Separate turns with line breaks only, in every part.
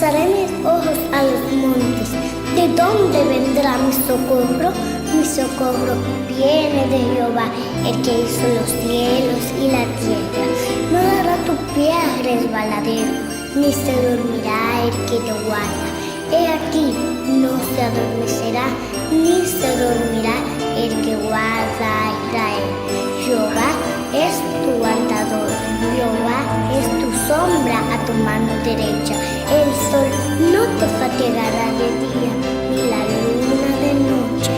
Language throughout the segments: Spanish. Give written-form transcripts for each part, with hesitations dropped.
Alzaré mis ojos a los montes. ¿De dónde vendrá mi socorro? Mi socorro viene de Jehová, el que hizo los cielos y la tierra. No dará tu pie a resbaladero, ni se dormirá el que te guarda. He aquí, no se adormecerá, ni se dormirá el que guarda a Israel. Jehová es tu guardador, Jehová es tu sombra a tu mano derecha. El sol no te fatigará de día, ni la luna de noche.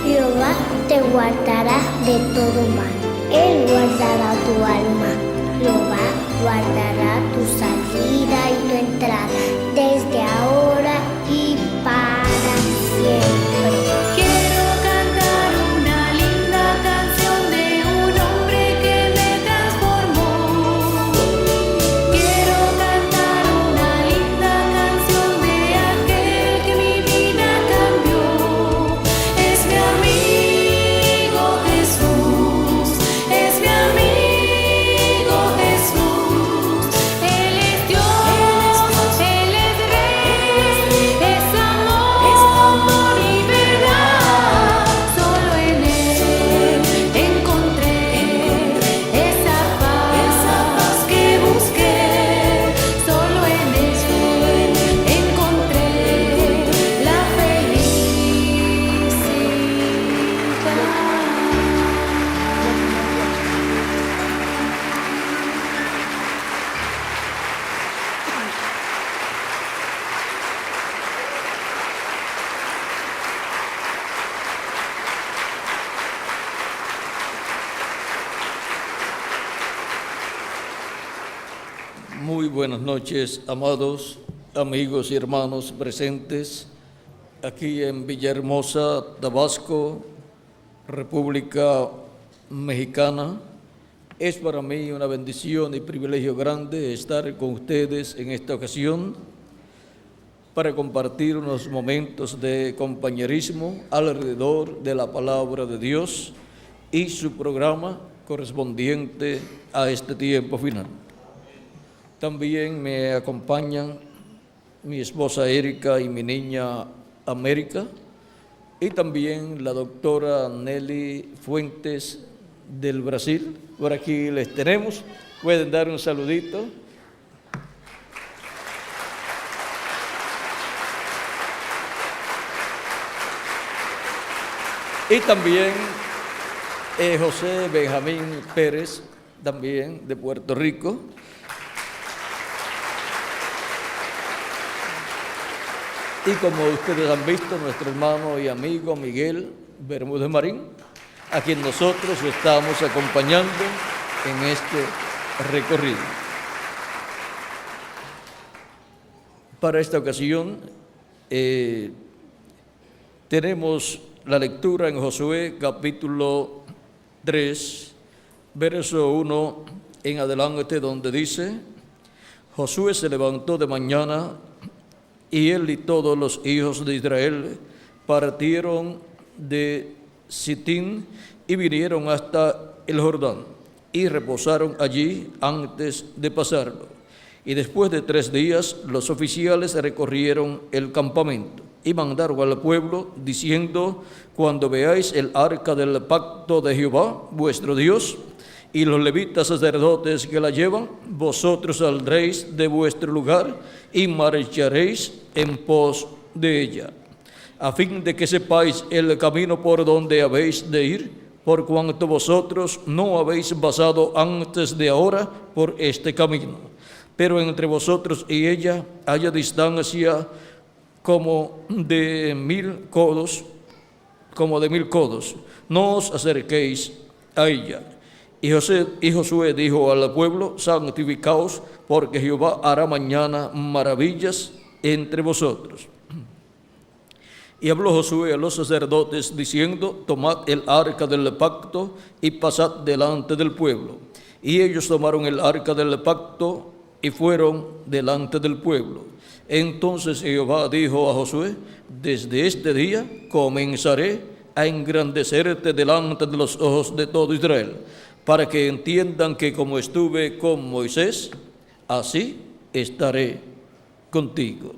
Jehová te guardará de todo mal, Él guardará tu alma. Jehová guardará tu salida y tu entrada, desde ahora y para siempre.
Quiero cantar una linda canción de un hombre que me transformó. Quiero cantar una linda canción de aquel que mi vida cambió. Es mi amigo Jesús, es mi amigo Jesús. Él es Dios, Él es Rey, es amor y verdad. Solo en Él encontré esa paz que busqué. Solo en Él encontré la felicidad.
Muy buenas noches, amados amigos y hermanos presentes aquí en Villahermosa, Tabasco, República Mexicana. Es para mí una bendición y privilegio grande estar con ustedes en esta ocasión para compartir unos momentos de compañerismo alrededor de la palabra de Dios y su programa correspondiente a este tiempo final. También me acompañan mi esposa Erika y mi niña América, y también la doctora Nelly Fuentes del Brasil. Por aquí les tenemos, pueden dar un saludito. Y también José Benjamín Pérez, también de Puerto Rico. Y como ustedes han visto, nuestro hermano y amigo Miguel Bermúdez Marín, a quien nosotros estamos acompañando en este recorrido. Para esta ocasión tenemos la lectura en Josué capítulo 3, verso 1 en adelante, donde dice: Josué se levantó de mañana, y él y todos los hijos de Israel partieron de Sitín y vinieron hasta el Jordán y reposaron allí antes de pasarlo. Y después de 3 días los oficiales recorrieron el campamento y mandaron al pueblo diciendo: cuando veáis el arca del pacto de Jehová vuestro Dios y los levitas sacerdotes que la llevan, vosotros saldréis de vuestro lugar y marcharéis en pos de ella, a fin de que sepáis el camino por donde habéis de ir, por cuanto vosotros no habéis pasado antes de ahora por este camino. Pero entre vosotros y ella haya distancia como de 1000 codos, no os acerquéis a ella. Y Josué dijo al pueblo: santificaos, porque Jehová hará mañana maravillas entre vosotros. Y habló Josué a los sacerdotes diciendo: tomad el arca del pacto y pasad delante del pueblo. Y ellos tomaron el arca del pacto y fueron delante del pueblo. Entonces Jehová dijo a Josué: desde este día comenzaré a engrandecerte delante de los ojos de todo Israel, para que entiendan que como estuve con Moisés, así estaré contigo.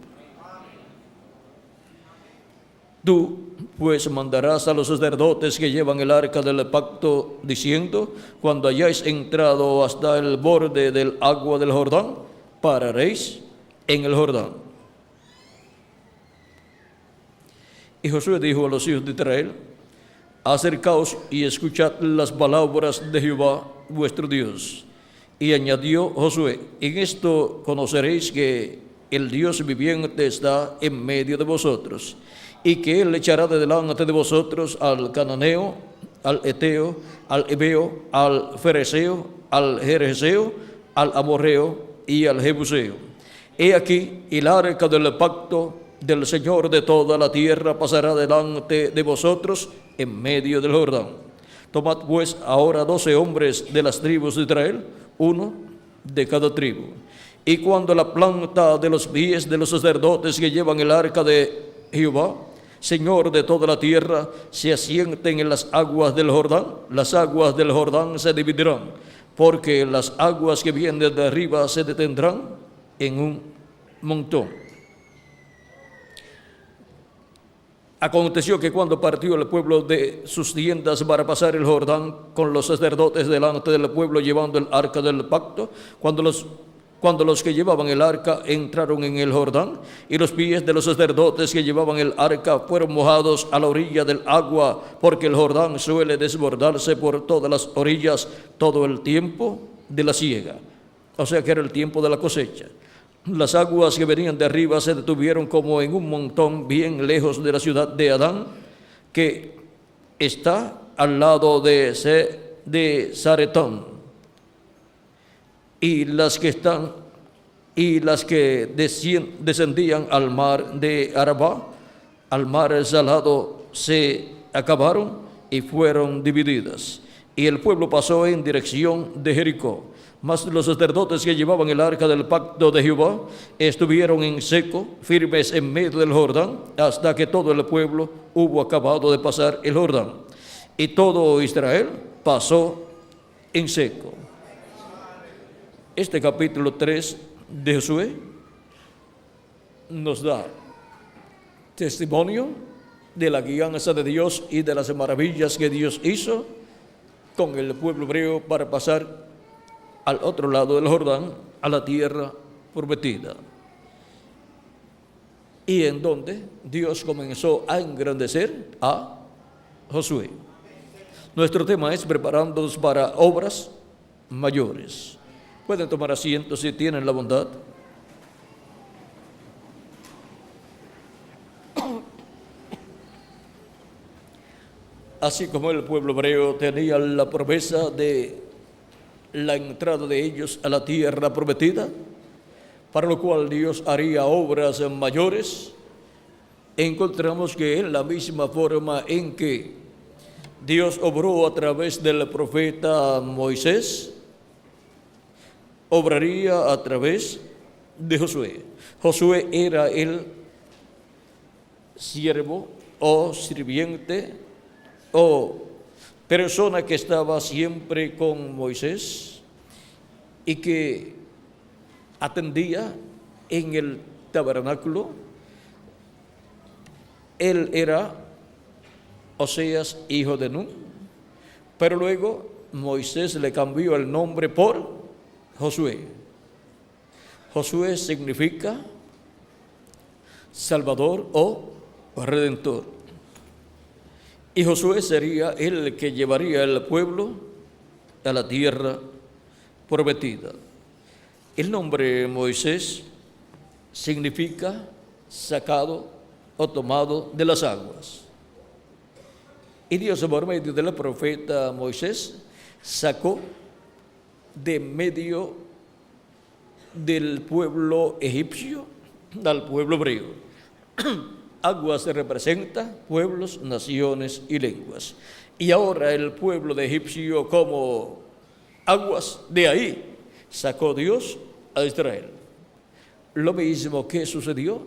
Tú, pues, mandarás a los sacerdotes que llevan el arca del pacto, diciendo: cuando hayáis entrado hasta el borde del agua del Jordán, pararéis en el Jordán. Y Josué dijo a los hijos de Israel: acercaos y escuchad las palabras de Jehová vuestro Dios. Y añadió Josué: en esto conoceréis que el Dios viviente está en medio de vosotros, y que Él echará de delante de vosotros al cananeo, al eteo, al ebeo, al fereceo, al jerjeseo, al amorreo y al jebuseo. He aquí, el arca del pacto del Señor de toda la tierra pasará delante de vosotros en medio del Jordán. Tomad pues ahora 12 hombres de las tribus de Israel, uno de cada tribu. Y cuando la planta de los pies de los sacerdotes que llevan el arca de Jehová, Señor de toda la tierra, se asienten en las aguas del Jordán, las aguas del Jordán se dividirán, porque las aguas que vienen de arriba se detendrán en un montón. Aconteció que cuando partió el pueblo de sus tiendas para pasar el Jordán con los sacerdotes delante del pueblo llevando el arca del pacto, cuando los que llevaban el arca entraron en el Jordán, y los pies de los sacerdotes que llevaban el arca fueron mojados a la orilla del agua, porque el Jordán suele desbordarse por todas las orillas todo el tiempo de la siega, o sea que era el tiempo de la cosecha. Las aguas que venían de arriba se detuvieron como en un montón bien lejos de la ciudad de Adán, que está al lado de Zaretón. Y las que descendían al mar de Arabá, al mar salado, se acabaron y fueron divididas. Y el pueblo pasó en dirección de Jericó. Mas los sacerdotes que llevaban el arca del pacto de Jehová estuvieron en seco, firmes en medio del Jordán, hasta que todo el pueblo hubo acabado de pasar el Jordán. Y todo Israel pasó en seco. Este capítulo 3 de Josué nos da testimonio de la guianza de Dios y de las maravillas que Dios hizo con el pueblo hebreo para pasar al otro lado del Jordán, a la tierra prometida. Y en donde Dios comenzó a engrandecer a Josué. Nuestro tema es preparándonos para obras mayores. Pueden tomar asiento si tienen la bondad. Así como el pueblo hebreo tenía la promesa de la entrada de ellos a la tierra prometida, para lo cual Dios haría obras mayores, encontramos que en la misma forma en que Dios obró a través del profeta Moisés, obraría a través de Josué. Josué era el siervo o sirviente o persona que estaba siempre con Moisés y que atendía en el tabernáculo. Él era Oseas, hijo de Nun, pero luego Moisés le cambió el nombre por Josué. Josué significa Salvador o Redentor. Y Josué sería el que llevaría al pueblo a la tierra prometida. El nombre Moisés significa sacado o tomado de las aguas. Y Dios, por medio del profeta Moisés, sacó de medio del pueblo egipcio al pueblo hebreo. Aguas representa pueblos, naciones y lenguas. Y ahora el pueblo de Egipcio, como aguas, de ahí sacó Dios a Israel. Lo mismo que sucedió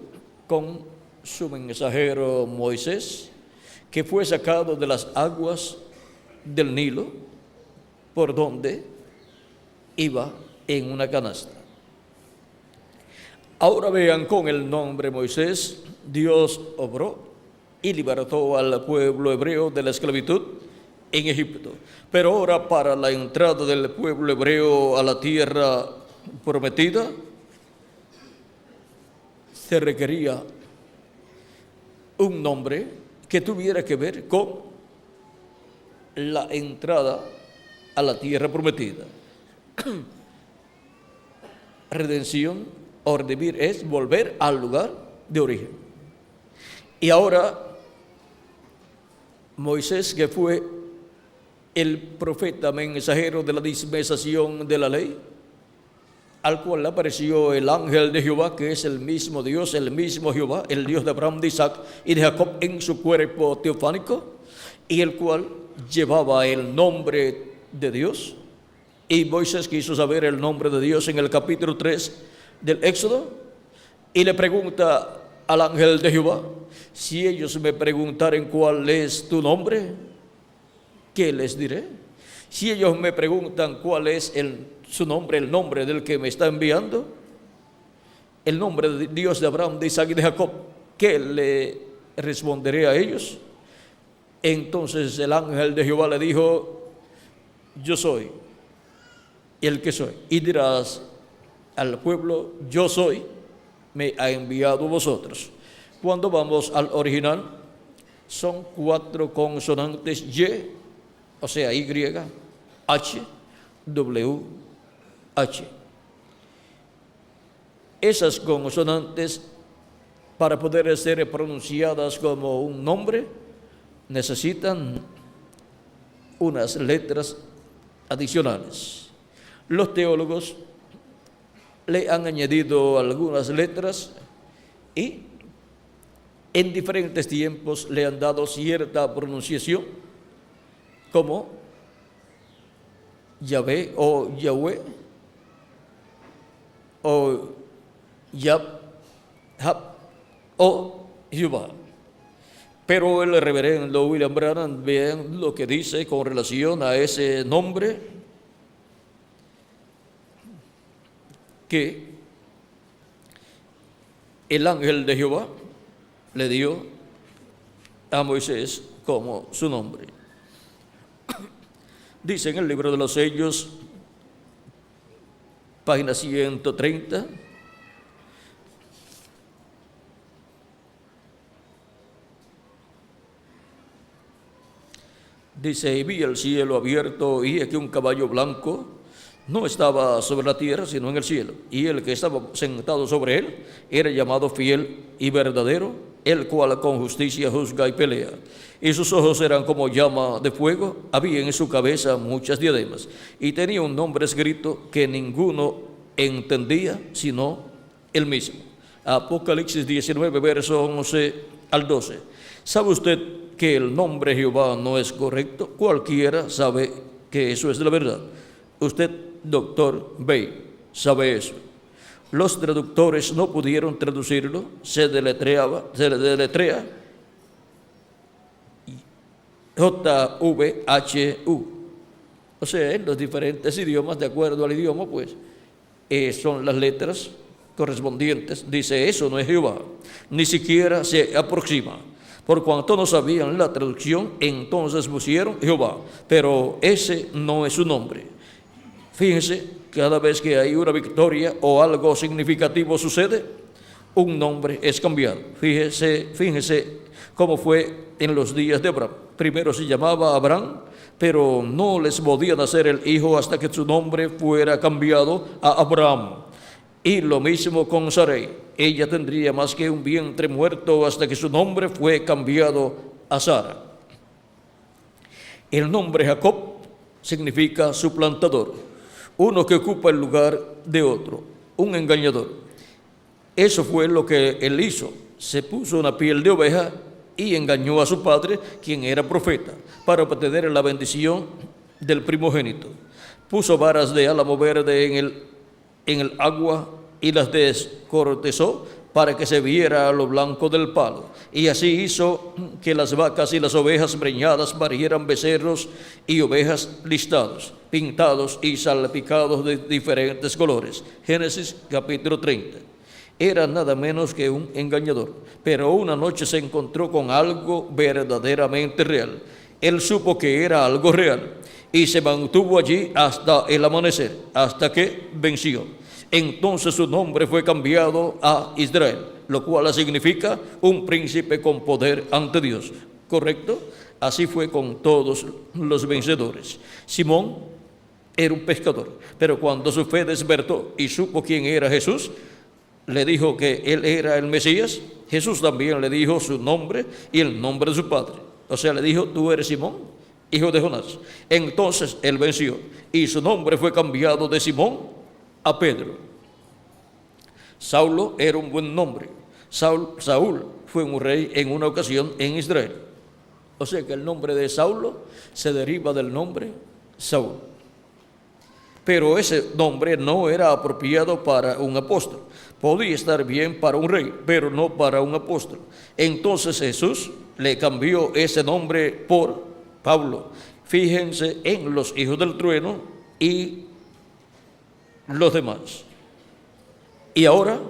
con su mensajero Moisés, que fue sacado de las aguas del Nilo, por donde iba en una canasta. Ahora vean, con el nombre Moisés, Dios obró y libertó al pueblo hebreo de la esclavitud en Egipto. Pero ahora, para la entrada del pueblo hebreo a la tierra prometida, se requería un nombre que tuviera que ver con la entrada a la tierra prometida. Redención o redimir es volver al lugar de origen. Y ahora Moisés, que fue el profeta mensajero de la dispensación de la ley, al cual apareció el ángel de Jehová, que es el mismo Dios, el mismo Jehová, el Dios de Abraham, de Isaac y de Jacob, en su cuerpo teofánico, y el cual llevaba el nombre de Dios. Y Moisés quiso saber el nombre de Dios en el capítulo 3 del Éxodo, y le pregunta al ángel de Jehová: si ellos me preguntaren cuál es tu nombre, ¿qué les diré? Si ellos me preguntan cuál es su nombre, el nombre del que me está enviando, el nombre de Dios de Abraham, de Isaac y de Jacob, ¿qué le responderé a ellos? Entonces el ángel de Jehová le dijo: yo soy el que soy. Y dirás al pueblo: yo soy, me ha enviado vosotros. Cuando vamos al original, son 4 consonantes Y, o sea, Y, H, W, H. Esas consonantes, para poder ser pronunciadas como un nombre, necesitan unas letras adicionales. Los teólogos le han añadido algunas letras y en diferentes tiempos le han dado cierta pronunciación, como Yahvé o Yahweh o Yab, Hab o Jehová. Pero el reverendo William Branham, vean lo que dice con relación a ese nombre, que el ángel de Jehová le dio a Moisés como su nombre. Dice en el libro de los sellos, página 130, dice: y vi el cielo abierto, y aquí un caballo blanco, no estaba sobre la tierra, sino en el cielo. Y el que estaba sentado sobre él era llamado Fiel y Verdadero, el cual con justicia juzga y pelea. Y sus ojos eran como llama de fuego, había en su cabeza muchas diademas, y tenía un nombre escrito que ninguno entendía, sino él mismo. Apocalipsis 19, verso 11 al 12. ¿Sabe usted que el nombre Jehová no es correcto? Cualquiera sabe que eso es la verdad. Usted, doctor Bey, sabe eso. Los traductores no pudieron traducirlo, se deletrea J-V-H-U. O sea, en los diferentes idiomas, de acuerdo al idioma, pues, son las letras correspondientes. Dice: eso no es Jehová, ni siquiera se aproxima. Por cuanto no sabían la traducción, entonces pusieron Jehová, pero ese no es su nombre. Fíjense, cada vez que hay una victoria o algo significativo sucede, un nombre es cambiado. Fíjense cómo fue en los días de Abraham. Primero se llamaba Abraham, pero no les podía nacer el hijo hasta que su nombre fuera cambiado a Abraham. Y lo mismo con Sarai. Ella tendría más que un vientre muerto hasta que su nombre fue cambiado a Sara. El nombre Jacob significa suplantador, uno que ocupa el lugar de otro, un engañador. Eso fue lo que él hizo. Se puso una piel de oveja y engañó a su padre, quien era profeta, para obtener la bendición del primogénito. Puso varas de álamo verde en el agua y las descortezó para que se viera lo blanco del palo. Y así hizo que las vacas y las ovejas preñadas parieran becerros y ovejas listados, pintados y salpicados de diferentes colores. Génesis capítulo 30. Era nada menos que un engañador, pero una noche se encontró con algo verdaderamente real. Él supo que era algo real y se mantuvo allí hasta el amanecer, hasta que venció. Entonces su nombre fue cambiado a Israel, lo cual significa un príncipe con poder ante Dios. ¿Correcto? Así fue con todos los vencedores. Simón era un pescador, pero cuando su fe despertó y supo quién era Jesús, le dijo que él era el Mesías. Jesús también le dijo su nombre y el nombre de su padre. O sea, le dijo: tú eres Simón, hijo de Jonás. Entonces él venció y su nombre fue cambiado de Simón a Pedro. Saulo era un buen nombre. Saúl fue un rey en una ocasión en Israel. O sea que el nombre de Saulo se deriva del nombre Saúl. Pero ese nombre no era apropiado para un apóstol. Podía estar bien para un rey, pero no para un apóstol. Entonces Jesús le cambió ese nombre por Pablo. Fíjense en los hijos del trueno y los demás. Y ahora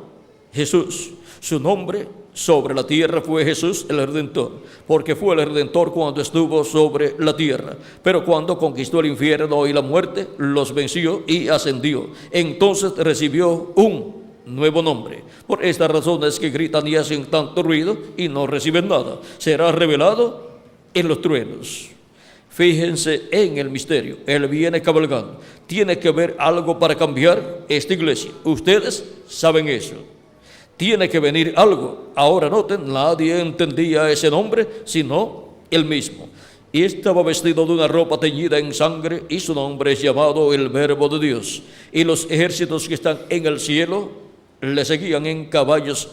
Jesús, su nombre sobre la tierra fue Jesús el Redentor, porque fue el Redentor cuando estuvo sobre la tierra, pero cuando conquistó el infierno y la muerte, los venció y ascendió. Entonces recibió un nuevo nombre. Por esta razón es que gritan y hacen tanto ruido y no reciben nada. Será revelado en los truenos. Fíjense en el misterio. Él viene cabalgando. Tiene que haber algo para cambiar esta iglesia. Ustedes saben eso. Tiene que venir algo. Ahora noten, nadie entendía ese nombre sino él mismo. Y estaba vestido de una ropa teñida en sangre, y su nombre es llamado el Verbo de Dios. Y los ejércitos que están en el cielo le seguían en caballos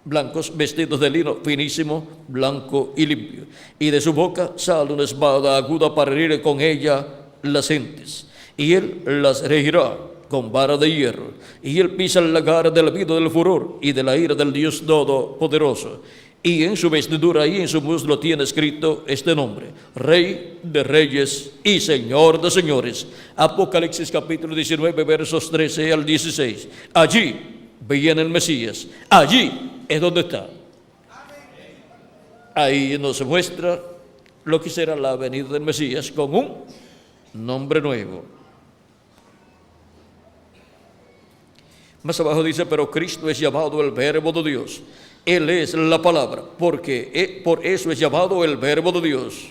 blancos, vestidos de lino finísimo, blanco y limpio. Y de su boca sale una espada aguda para herir con ella las gentes. Y él las regirá con vara de hierro. Y él pisa el lagar del vino del furor y de la ira del Dios Todopoderoso. Y en su vestidura y en su muslo tiene escrito este nombre: Rey de Reyes y Señor de Señores. Apocalipsis capítulo 19, versos 13 al 16. Allí viene el Mesías. Allí es donde está. Ahí nos muestra lo que será la venida del Mesías con un nombre nuevo. Más abajo dice: pero Cristo es llamado el Verbo de Dios. Él es la palabra, porque por eso es llamado el Verbo de Dios.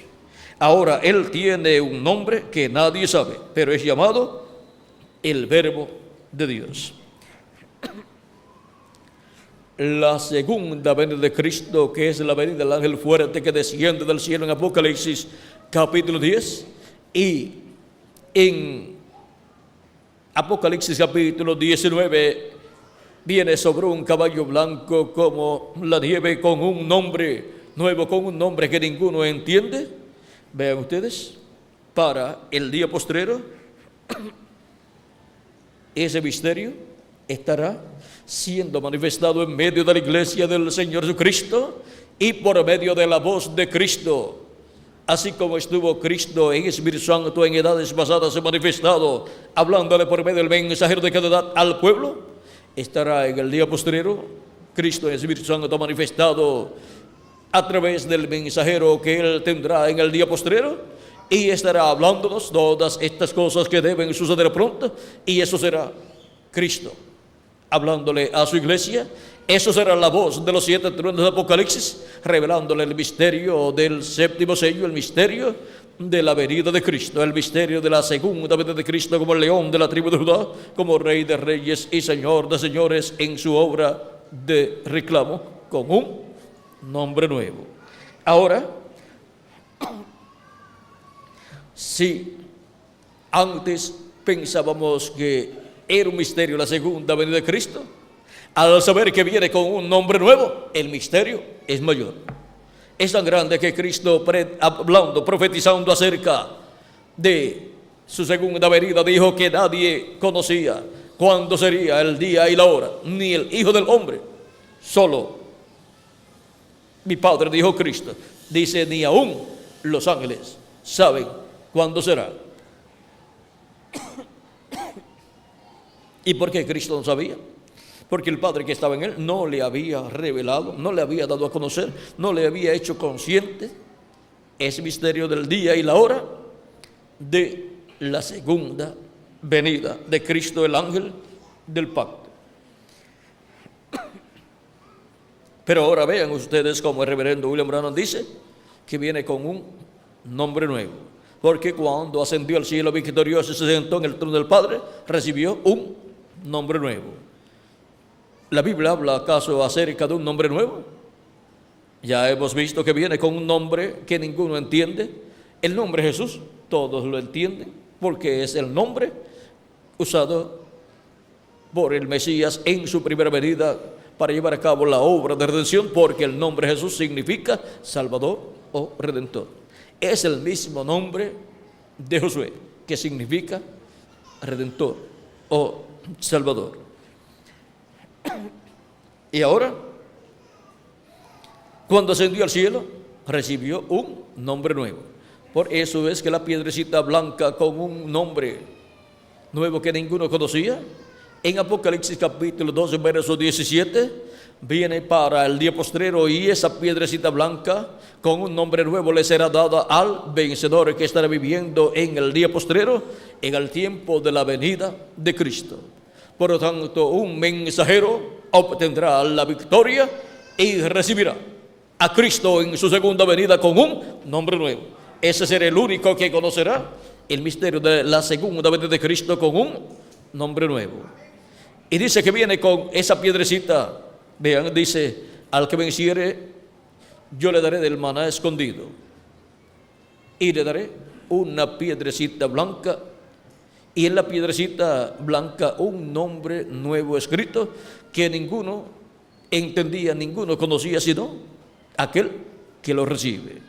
Ahora, Él tiene un nombre que nadie sabe, pero es llamado el Verbo de Dios. La segunda venida de Cristo, que es la venida del ángel fuerte que desciende del cielo en Apocalipsis capítulo 10, y en Apocalipsis capítulo 19 viene sobre un caballo blanco como la nieve, con un nombre nuevo, con un nombre que ninguno entiende. Vean ustedes, para el día postrero, ese misterio estará siendo manifestado en medio de la iglesia del Señor Jesucristo y por medio de la voz de Cristo. Así como estuvo Cristo en Espíritu Santo en edades pasadas manifestado, hablándole por medio del mensajero de cada edad al pueblo, estará en el día postrero Cristo en Espíritu Santo manifestado a través del mensajero que Él tendrá en el día postrero, y estará hablándonos todas estas cosas que deben suceder pronto, y eso será Cristo hablándole a su iglesia. Eso será la voz de los 7 truenos de Apocalipsis, revelándole el misterio del séptimo sello, el misterio de la venida de Cristo, el misterio de la segunda venida de Cristo como el león de la tribu de Judá, como Rey de Reyes y Señor de Señores, en su obra de reclamo con un nombre nuevo. Ahora, si antes pensábamos que era un misterio la segunda venida de Cristo, al saber que viene con un nombre nuevo, el misterio es mayor. Es tan grande que Cristo, hablando, profetizando acerca de su segunda venida, dijo que nadie conocía cuándo sería el día y la hora, ni el Hijo del Hombre. Solo mi Padre, dijo Cristo, dice, ni aún los ángeles saben cuándo será. ¿Y por qué Cristo no sabía? porque el Padre que estaba en él no le había revelado, no le había dado a conocer, no le había hecho consciente ese misterio del día y la hora de la segunda venida de Cristo, el ángel del pacto. Pero ahora vean ustedes cómo el reverendo William Branham dice que viene con un nombre nuevo, porque cuando ascendió al cielo victorioso y se sentó en el trono del Padre, recibió un nombre nuevo. ¿La Biblia habla acaso acerca de un nombre nuevo? Ya hemos visto que viene con un nombre que ninguno entiende. El nombre Jesús, todos lo entienden, porque es el nombre usado por el Mesías en su primera venida para llevar a cabo la obra de redención, porque el nombre Jesús significa Salvador o Redentor. Es el mismo nombre de Josué, que significa Redentor o Salvador. Y ahora, cuando ascendió al cielo, recibió un nombre nuevo. Por eso es que la piedrecita blanca con un nombre nuevo que ninguno conocía, en Apocalipsis capítulo 12, verso 17, viene para el día postrero, y esa piedrecita blanca con un nombre nuevo le será dada al vencedor que estará viviendo en el día postrero, en el tiempo de la venida de Cristo. Por lo tanto, un mensajero obtendrá la victoria y recibirá a Cristo en su segunda venida con un nombre nuevo. Ese será el único que conocerá el misterio de la segunda venida de Cristo con un nombre nuevo. Y dice que viene con esa piedrecita. Vean, dice: al que venciere, yo le daré del maná escondido, y le daré una piedrecita blanca, y en la piedrecita blanca un nombre nuevo escrito que ninguno entendía, ninguno conocía, sino aquel que lo recibe.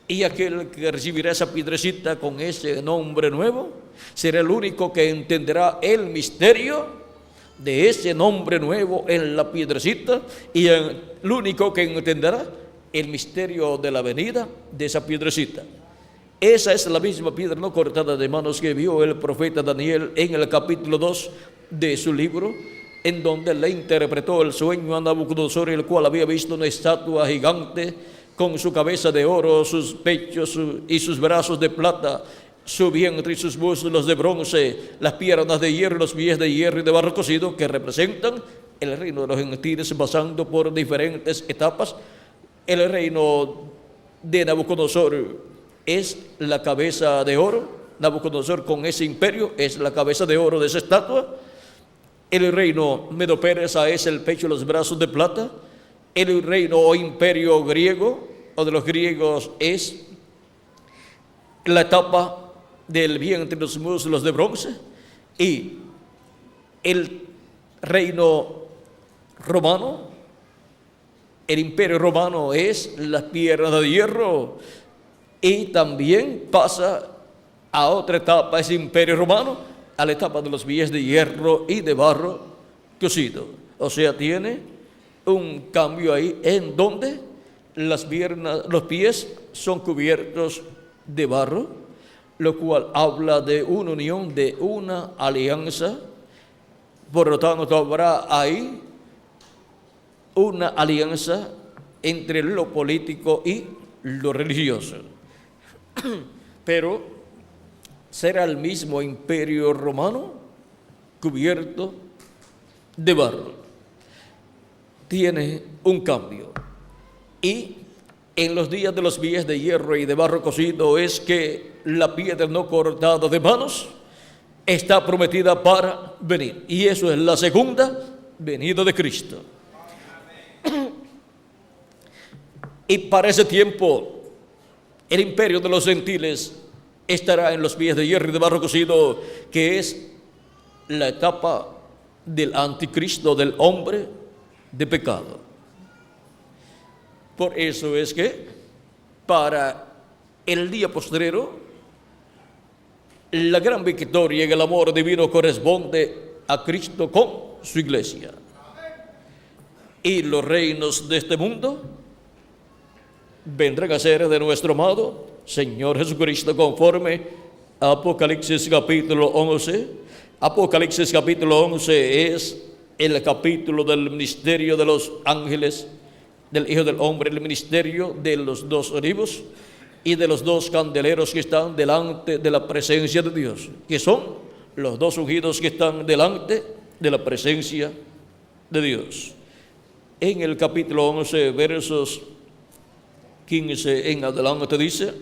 Y aquel que recibirá esa piedrecita con ese nombre nuevo será el único que entenderá el misterio de ese nombre nuevo en la piedrecita, y el único que entenderá el misterio de la venida de esa piedrecita. Esa es la misma piedra no cortada de manos que vio el profeta Daniel en el capítulo 2 de su libro, en donde le interpretó el sueño a Nabucodonosor, el cual había visto una estatua gigante con su cabeza de oro, sus pechos y sus brazos de plata, su vientre y sus muslos de bronce, las piernas de hierro, los pies de hierro y de barro cocido, que representan el reino de los gentiles, pasando por diferentes etapas. El reino de Nabucodonosor es la cabeza de oro. Nabucodonosor, con ese imperio, es la cabeza de oro de esa estatua. El reino medo-persa es el pecho y los brazos de plata. El reino o imperio griego o de los griegos es la etapa del vientre y los muslos de bronce. Y el reino romano, el imperio romano, es las piernas de hierro. Y también pasa a otra etapa ese imperio romano, a la etapa de los pies de hierro y de barro cocido. O sea, tiene un cambio ahí en donde las piernas, los pies son cubiertos de barro, lo cual habla de una unión, de una alianza. Por lo tanto, habrá ahí una alianza entre lo político y lo religioso. Pero será el mismo imperio romano cubierto de barro. Tiene un cambio. Y en los días de los pies de hierro y de barro cocido es que la piedra no cortada de manos está prometida para venir. Y eso es la segunda venida de Cristo. Y para ese tiempo el imperio de los gentiles estará en los pies de hierro y de barro cocido, que es la etapa del anticristo, del hombre de pecado. Por eso es que para el día postrero la gran victoria en el amor divino corresponde a Cristo con su iglesia. Y los reinos de este mundo vendrán a ser de nuestro amado Señor Jesucristo, conforme a Apocalipsis capítulo 11, Apocalipsis capítulo 11 es el capítulo del ministerio de los ángeles, del Hijo del Hombre, el ministerio de los dos olivos y de los dos candeleros que están delante de la presencia de Dios, que son los dos ungidos que están delante de la presencia de Dios. En el capítulo 11, versos 15 en adelante dice: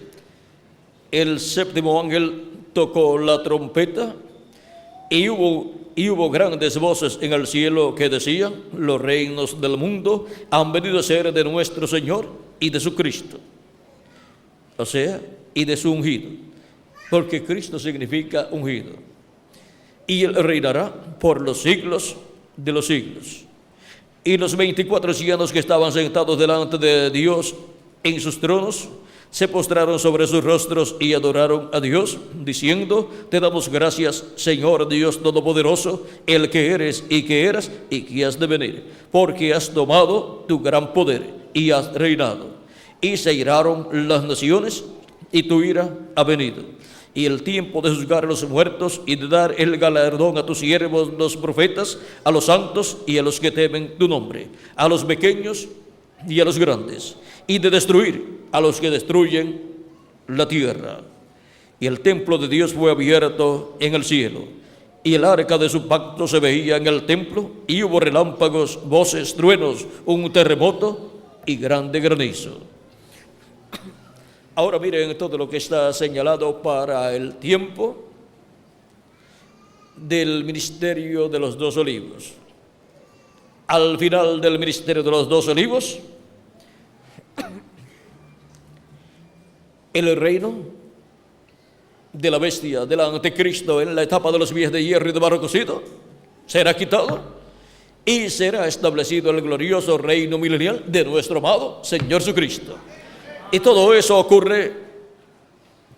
el séptimo ángel tocó la trompeta y hubo grandes voces en el cielo que decían: los reinos del mundo han venido a ser de nuestro Señor y de su Cristo. O sea, y de su ungido, porque Cristo significa ungido. Y Él reinará por los siglos de los siglos. Y los 24 ancianos que estaban sentados delante de Dios en sus tronos se postraron sobre sus rostros y adoraron a Dios, diciendo: te damos gracias, Señor Dios Todopoderoso, el que eres y que eras y que has de venir, porque has tomado tu gran poder y has reinado. Y se iraron las naciones, y tu ira ha venido. Y el tiempo de juzgar a los muertos y de dar el galardón a tus siervos los profetas, a los santos y a los que temen tu nombre, a los pequeños y a los grandes, y de destruir a los que destruyen la tierra. Y el templo de Dios fue abierto en el cielo, y el arca de su pacto se veía en el templo, y hubo relámpagos, voces, truenos, un terremoto y grande granizo. Ahora miren todo lo que está señalado para el tiempo del ministerio de los dos olivos. Al final del ministerio de los dos olivos, el reino de la bestia, del anticristo, en la etapa de los pies de hierro y de barro cocido, será quitado y será establecido el glorioso reino milenial de nuestro amado Señor Jesucristo. Y todo eso ocurre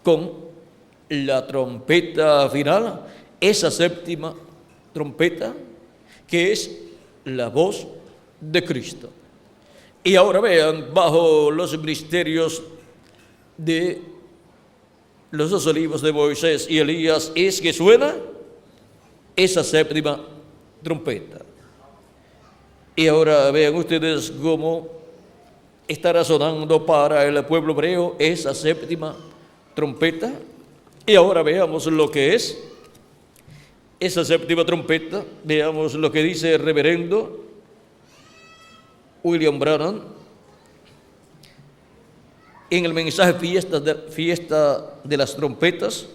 con la trompeta final, esa séptima trompeta, que es la voz de Cristo. Y ahora vean, bajo los ministerios de los dos olivos de Moisés y Elías, es que suena esa séptima trompeta. Y ahora vean ustedes cómo estará sonando para el pueblo hebreo esa séptima trompeta. Y ahora veamos lo que es esa séptima trompeta. Veamos lo que dice el reverendo William Branham en el mensaje fiesta de las trompetas.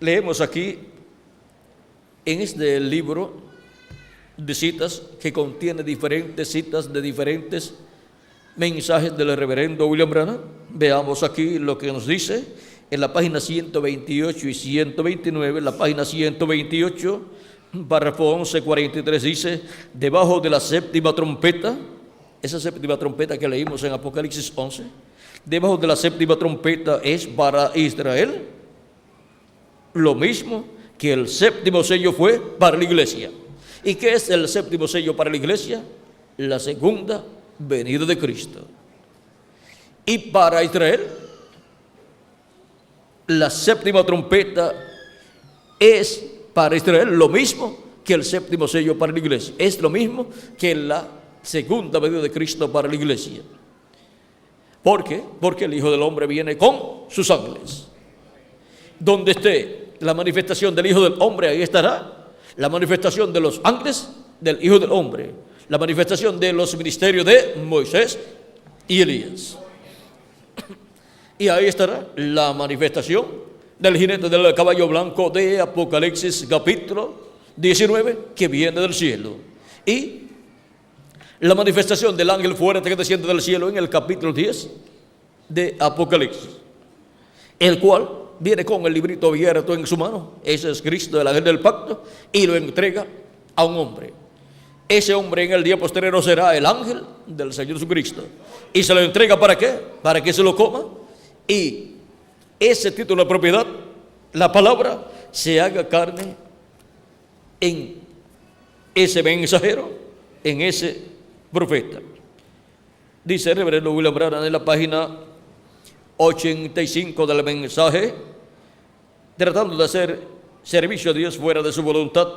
Leemos aquí en este libro de citas que contiene diferentes citas de diferentes mensajes del reverendo William Branham. Veamos aquí lo que nos dice en la página 128 y 129. En la página 128, párrafo 11:43 dice: debajo de la séptima trompeta, esa séptima trompeta que leímos en Apocalipsis 11, debajo de la séptima trompeta es para Israel lo mismo que el séptimo sello fue para la iglesia. ¿Y qué es el séptimo sello para la iglesia? La segunda venida de Cristo. Y para Israel, la séptima trompeta es para Israel lo mismo que el séptimo sello para la iglesia. Es lo mismo que la segunda venida de Cristo para la iglesia. ¿Por qué? Porque el Hijo del Hombre viene con sus ángeles. Donde esté la manifestación del Hijo del Hombre, ahí estará la manifestación de los ángeles del Hijo del Hombre, la manifestación de los ministerios de Moisés y Elías. Y ahí estará la manifestación del jinete del caballo blanco de Apocalipsis capítulo 19, que viene del cielo. Y la manifestación del ángel fuerte que desciende del cielo en el capítulo 10 de Apocalipsis, el cual viene con el librito abierto en su mano. Ese es Cristo, el ángel del pacto, y lo entrega a un hombre. Ese hombre en el día posterior será el ángel del Señor Jesucristo. ¿Y se lo entrega para qué? Para que se lo coma. Y ese título de propiedad, la palabra, se haga carne en ese mensajero, en ese profeta. Dice el reverendo William Branham en la página 85 del mensaje tratando de hacer servicio a Dios fuera de su voluntad.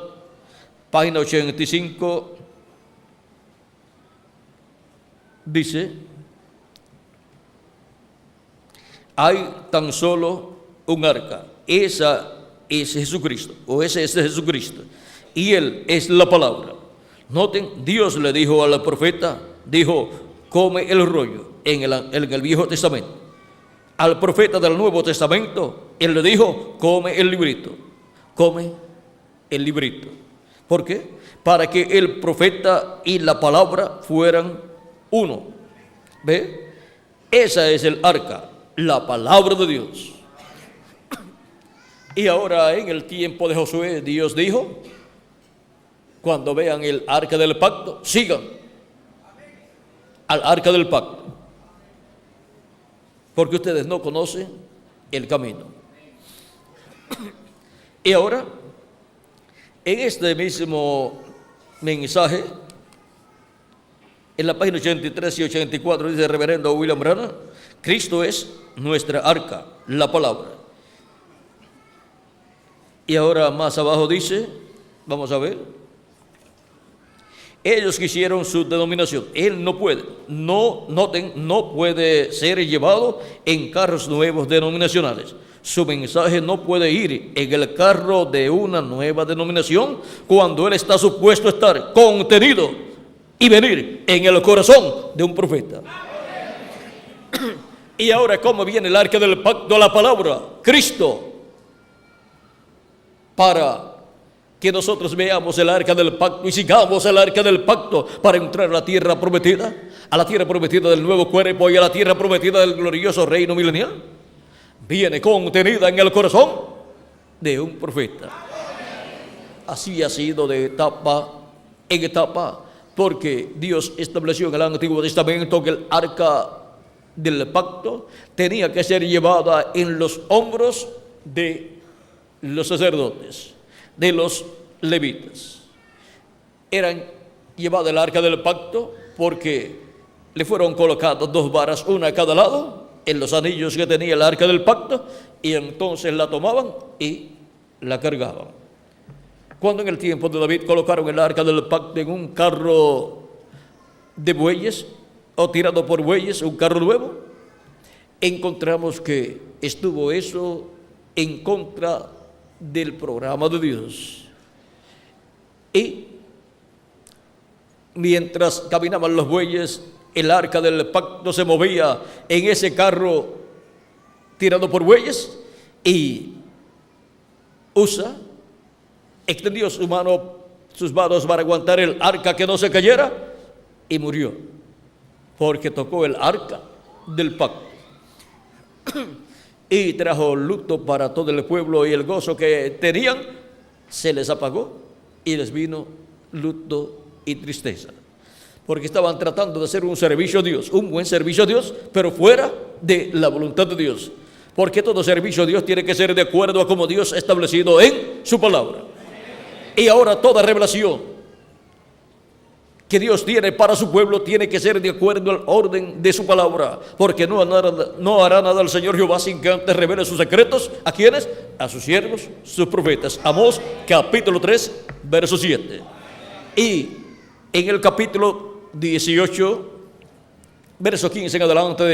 Página 85 dice: hay tan solo un arca, esa es Jesucristo, o ese es Jesucristo, y Él es la palabra. Noten, Dios le dijo al profeta, dijo, come el rollo en el Viejo Testamento. Al profeta del Nuevo Testamento, Él le dijo, come el librito, come el librito. ¿Por qué? Para que el profeta y la palabra fueran uno. ¿Ve? Esa es el arca, la palabra de Dios. Y ahora en el tiempo de Josué, Dios dijo, cuando vean el arca del pacto, sigan al arca del pacto, porque ustedes no conocen el camino. Y ahora, en este mismo mensaje, en la página 83 y 84, dice el reverendo William Branham, Cristo es nuestra arca, la palabra. Y ahora más abajo dice, vamos a ver, ellos quisieron su denominación. Él no puede, noten, no puede ser llevado en carros nuevos denominacionales. Su mensaje no puede ir en el carro de una nueva denominación cuando él está supuesto a estar contenido y venir en el corazón de un profeta. Y ahora, ¿cómo viene el arca del pacto? La palabra, Cristo, para que nosotros veamos el arca del pacto y sigamos el arca del pacto para entrar a la tierra prometida del nuevo cuerpo y a la tierra prometida del glorioso reino milenial. Viene contenida en el corazón de un profeta. Así ha sido de etapa en etapa, porque Dios estableció en el Antiguo Testamento que el arca del pacto tenía que ser llevada en los hombros de los sacerdotes, de los levitas. Eran llevadas el arca del pacto porque le fueron colocadas 2 varas, una a cada lado, en los anillos que tenía el arca del pacto, y entonces la tomaban y la cargaban. Cuando en el tiempo de David colocaron el arca del pacto en un carro de bueyes, o tirado por bueyes, un carro nuevo, encontramos que estuvo eso en contra del programa de Dios. Y mientras caminaban los bueyes, el arca del pacto se movía en ese carro tirado por bueyes, y Usa extendió sus manos para aguantar el arca que no se cayera, y murió porque tocó el arca del pacto. Y trajo luto para todo el pueblo, y el gozo que tenían se les apagó y les vino luto y tristeza, porque estaban tratando de hacer un servicio a Dios, un buen servicio a Dios, pero fuera de la voluntad de Dios, porque todo servicio a Dios tiene que ser de acuerdo a como Dios ha establecido en su palabra. Y ahora toda revelación que Dios tiene para su pueblo tiene que ser de acuerdo al orden de su palabra, porque no hará nada el Señor Jehová sin que antes revele sus secretos. ¿A quiénes? A sus siervos, sus profetas. Amós capítulo 3, verso 7. Y en el capítulo 18, verso 15 en adelante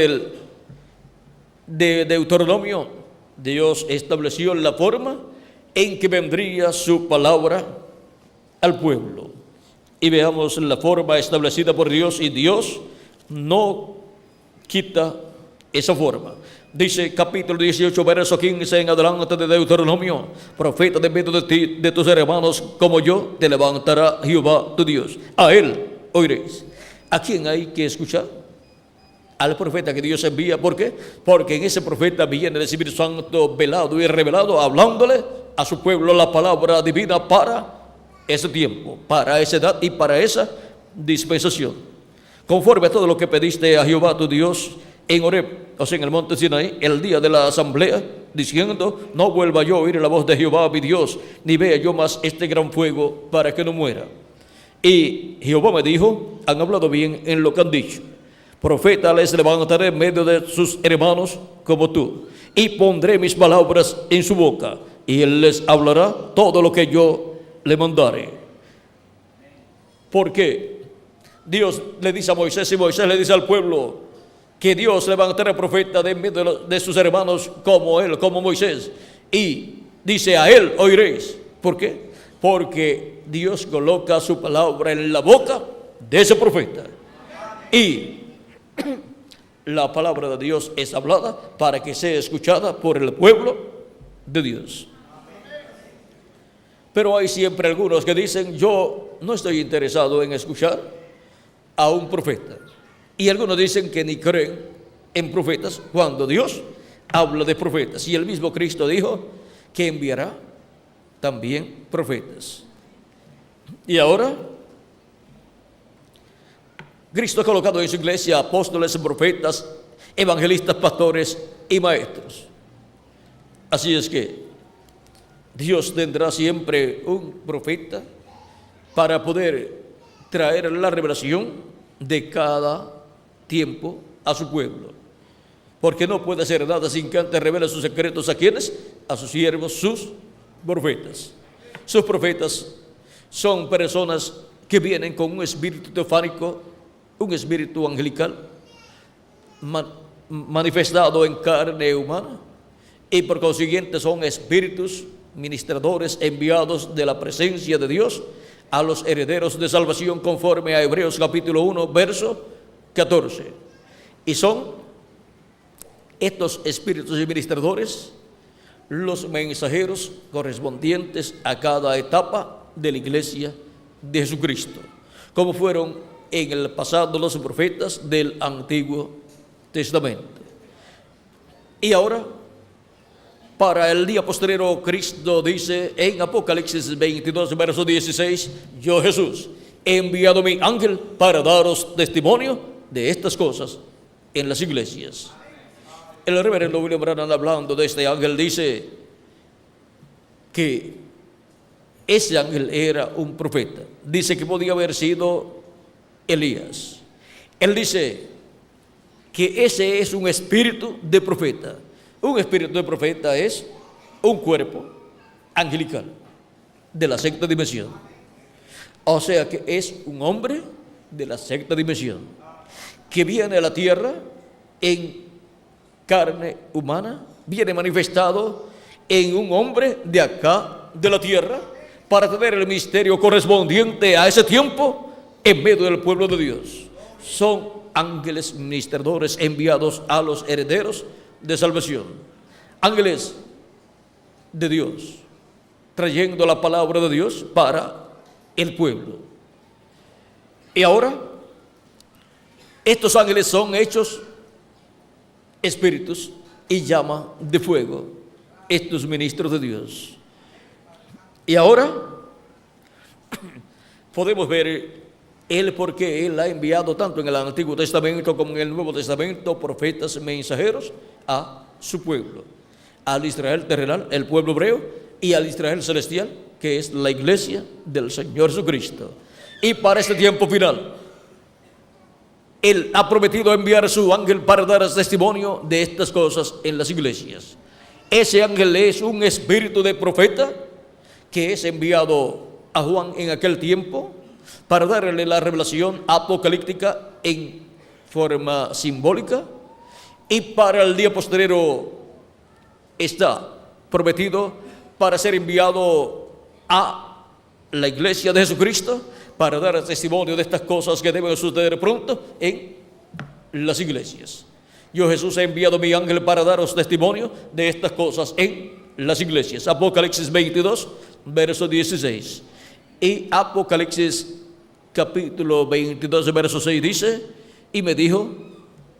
de Deuteronomio, Dios estableció la forma en que vendría su palabra al pueblo. Y veamos la forma establecida por Dios, y Dios no quita esa forma. Dice capítulo 18, verso 15 en adelante de Deuteronomio: profeta de medio de ti, de tus hermanos como yo, te levantará Jehová tu Dios. A él oiréis. ¿A quién hay que escuchar? Al profeta que Dios envía. ¿Por qué? Porque en ese profeta viene el Espíritu Santo velado y revelado, hablándole a su pueblo la palabra divina para ese tiempo, para esa edad y para esa dispensación, conforme a todo lo que pediste a Jehová tu Dios en Horeb, o sea en el monte Sinaí, el día de la asamblea, diciendo: no vuelva yo a oír la voz de Jehová mi Dios, ni vea yo más este gran fuego, para que no muera. Y Jehová me dijo: han hablado bien en lo que han dicho. Profeta les levantaré en medio de sus hermanos como tú, y pondré mis palabras en su boca, y Él les hablará todo lo que yo le mandare. Porque Dios le dice a Moisés y Moisés le dice al pueblo que Dios levantará profeta de medio de sus hermanos como él, como Moisés. Y dice: a él oiréis. ¿Por qué? Porque Dios coloca su palabra en la boca de ese profeta. Y la palabra de Dios es hablada para que sea escuchada por el pueblo de Dios. Pero hay siempre algunos que dicen: yo no estoy interesado en escuchar a un profeta. Y algunos dicen que ni creen en profetas cuando Dios habla de profetas. Y el mismo Cristo dijo que enviará también profetas. Y ahora Cristo ha colocado en su iglesia apóstoles, profetas, evangelistas, pastores y maestros. Así es que Dios tendrá siempre un profeta para poder traer la revelación de cada tiempo a su pueblo, porque no puede hacer nada sin que antes revele sus secretos. ¿A quienes? A sus siervos, sus profetas. Sus profetas son personas que vienen con un espíritu teofánico, un espíritu angelical manifestado en carne humana, y por consiguiente son espíritus ministradores enviados de la presencia de Dios a los herederos de salvación, conforme a Hebreos capítulo 1, verso 14. Y son estos espíritus y ministradores los mensajeros correspondientes a cada etapa de la iglesia de Jesucristo, como fueron en el pasado los profetas del Antiguo Testamento. Y ahora, para el día postrero, Cristo dice en Apocalipsis 22, verso 16: yo, Jesús, he enviado mi ángel para daros testimonio de estas cosas en las iglesias. El reverendo William Branham, hablando de este ángel, dice que ese ángel era un profeta. Dice que podía haber sido Elías. Él dice que ese es un espíritu de profeta. Un espíritu de profeta es un cuerpo angelical de la sexta dimensión. O sea que es un hombre de la sexta dimensión que viene a la tierra en carne humana, viene manifestado en un hombre de acá, de la tierra, para tener el misterio correspondiente a ese tiempo en medio del pueblo de Dios. Son ángeles ministradores enviados a los herederos de salvación, ángeles de Dios, trayendo la palabra de Dios para el pueblo. Y ahora, estos ángeles son hechos espíritus y llama de fuego, estos ministros de Dios. Y ahora podemos ver porque Él ha enviado tanto en el Antiguo Testamento como en el Nuevo Testamento profetas mensajeros a su pueblo, al Israel terrenal, el pueblo hebreo, y al Israel celestial, que es la iglesia del Señor Jesucristo. Y para este tiempo final, Él ha prometido enviar su ángel para dar testimonio de estas cosas en las iglesias. Ese ángel es un espíritu de profeta que es enviado a Juan en aquel tiempo para darle la revelación apocalíptica en forma simbólica, y para el día postrero está prometido para ser enviado a la iglesia de Jesucristo para dar testimonio de estas cosas que deben suceder pronto en las iglesias. Yo, Jesús, he enviado mi ángel para daros testimonio de estas cosas en las iglesias. Apocalipsis 22, verso 16. Y Apocalipsis capítulo 22, verso 6 dice: y me dijo,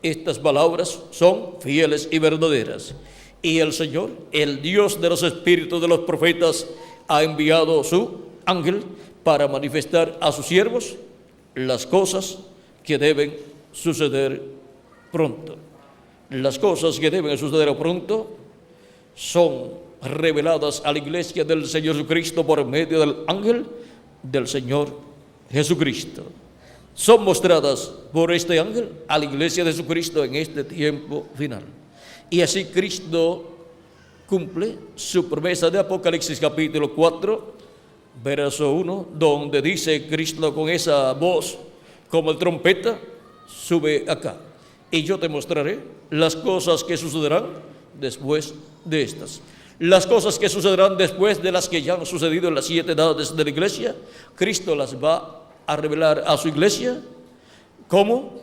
estas palabras son fieles y verdaderas. Y el Señor, el Dios de los espíritus de los profetas, ha enviado su ángel para manifestar a sus siervos las cosas que deben suceder pronto. Las cosas que deben suceder pronto son reveladas a la iglesia del Señor Jesucristo por medio del ángel del Señor Jesucristo. Son mostradas por este ángel a la iglesia de Jesucristo en este tiempo final. Y así Cristo cumple su promesa de Apocalipsis capítulo 4, verso 1, donde dice Cristo con esa voz como el trompeta, sube acá y yo te mostraré las cosas que sucederán después de estas. Las cosas que sucederán después de las que ya han sucedido en las 7 edades de la iglesia, Cristo las va a revelar a su iglesia. ¿Cómo?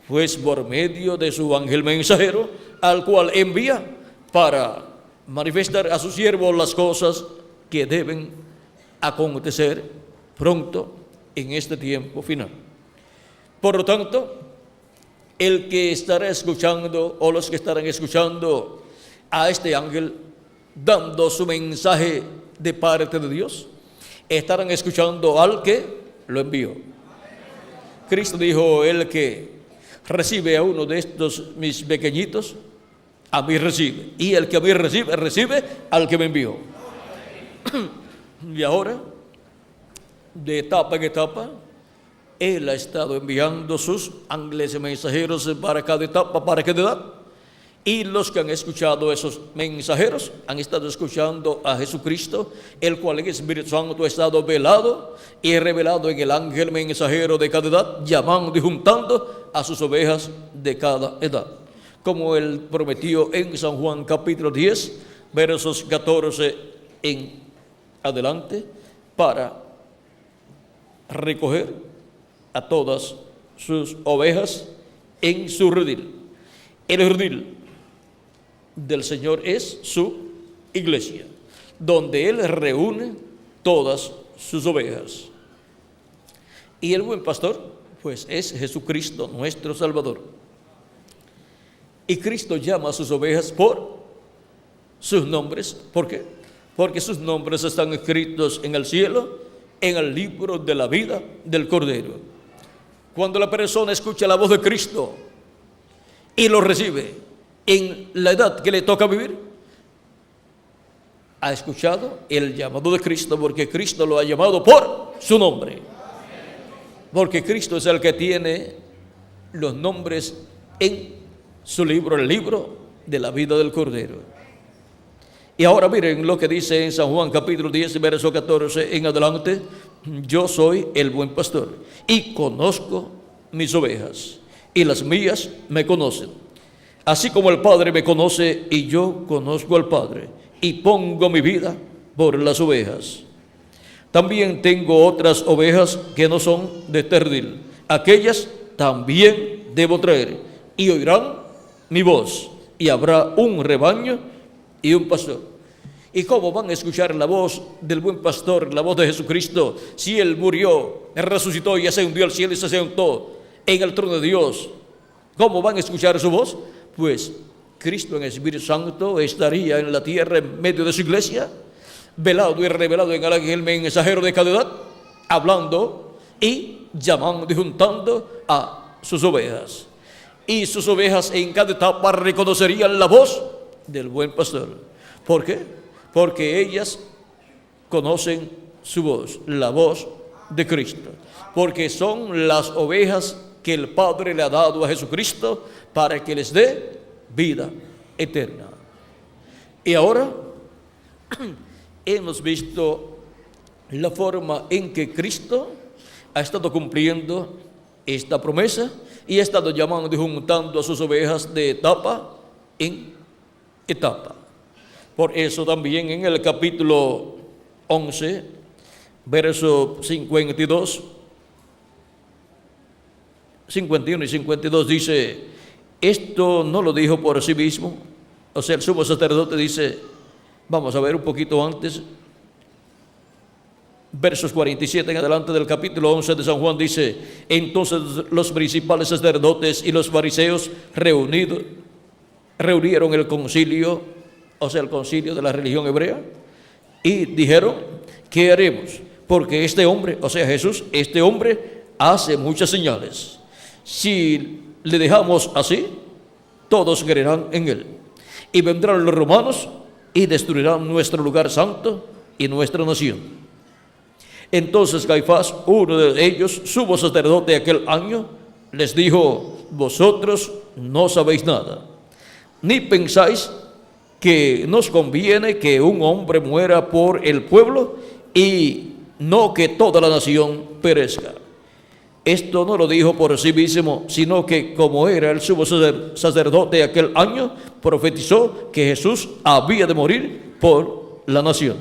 Pues por medio de su ángel mensajero, al cual envía para manifestar a su siervo las cosas que deben acontecer pronto en este tiempo final. Por lo tanto, el que estará escuchando o los que estarán escuchando a este ángel dando su mensaje de parte de Dios, estarán escuchando al que lo envió. Cristo dijo: el que recibe a uno de estos mis pequeñitos, a mí recibe, y el que a mí recibe, recibe al que me envió. Y ahora, de etapa en etapa, Él ha estado enviando sus ángeles mensajeros para cada etapa, para cada edad. Y los que han escuchado esos mensajeros han estado escuchando a Jesucristo, el cual en el Espíritu Santo ha estado velado y revelado en el ángel mensajero de cada edad, llamando y juntando a sus ovejas de cada edad, como Él prometió en San Juan capítulo 10, versos 14 en adelante, para recoger a todas sus ovejas en su redil. El redil del Señor es su iglesia, donde Él reúne todas sus ovejas. Y el buen pastor, pues, es Jesucristo, nuestro Salvador. Y Cristo llama a sus ovejas por sus nombres. ¿Por qué? Porque sus nombres están escritos en el cielo, en el libro de la vida del Cordero. Cuando la persona escucha la voz de Cristo y lo recibe en la edad que le toca vivir, ha escuchado el llamado de Cristo, porque Cristo lo ha llamado por su nombre. Porque Cristo es el que tiene los nombres en su libro, el libro de la vida del Cordero. Y ahora miren lo que dice en San Juan capítulo 10, verso 14 en adelante: yo soy el buen pastor y conozco mis ovejas, y las mías me conocen, así como el Padre me conoce y yo conozco al Padre, y pongo mi vida por las ovejas. También tengo otras ovejas que no son de este redil, aquellas también debo traer, y oirán mi voz, y habrá un rebaño y un pastor. ¿Y cómo van a escuchar la voz del buen pastor, la voz de Jesucristo, si Él murió, resucitó y ascendió al cielo y se sentó en el trono de Dios? ¿Cómo van a escuchar su voz? Pues Cristo en el Espíritu Santo estaría en la tierra en medio de su iglesia, velado y revelado en el ángel mensajero de cada edad, hablando y llamando y juntando a sus ovejas. Y sus ovejas en cada etapa reconocerían la voz del buen pastor. ¿Por qué? Porque ellas conocen su voz, la voz de Cristo, porque son las ovejas que el Padre le ha dado a Jesucristo para que les dé vida eterna. Y ahora hemos visto la forma en que Cristo ha estado cumpliendo esta promesa y ha estado llamando y juntando a sus ovejas de etapa en etapa. Por eso también en el capítulo 11, verso 52, 51 y 52 dice: esto no lo dijo por sí mismo. O sea, el sumo sacerdote dice, vamos a ver un poquito antes, versos 47 en adelante del capítulo 11 de San Juan, dice: entonces los principales sacerdotes y los fariseos reunieron el concilio, o sea, el concilio de la religión hebrea, y dijeron: ¿qué haremos? Porque este hombre, o sea, Jesús, este hombre hace muchas señales. Si le dejamos así, todos creerán en él. Y vendrán los romanos y destruirán nuestro lugar santo y nuestra nación. Entonces Caifás, uno de ellos, sumo sacerdote aquel año, les dijo: vosotros no sabéis nada, ni pensáis que nos conviene que un hombre muera por el pueblo y no que toda la nación perezca. Esto no lo dijo por sí mismo, sino que como era el sumo sacerdote aquel año, profetizó que Jesús había de morir por la nación.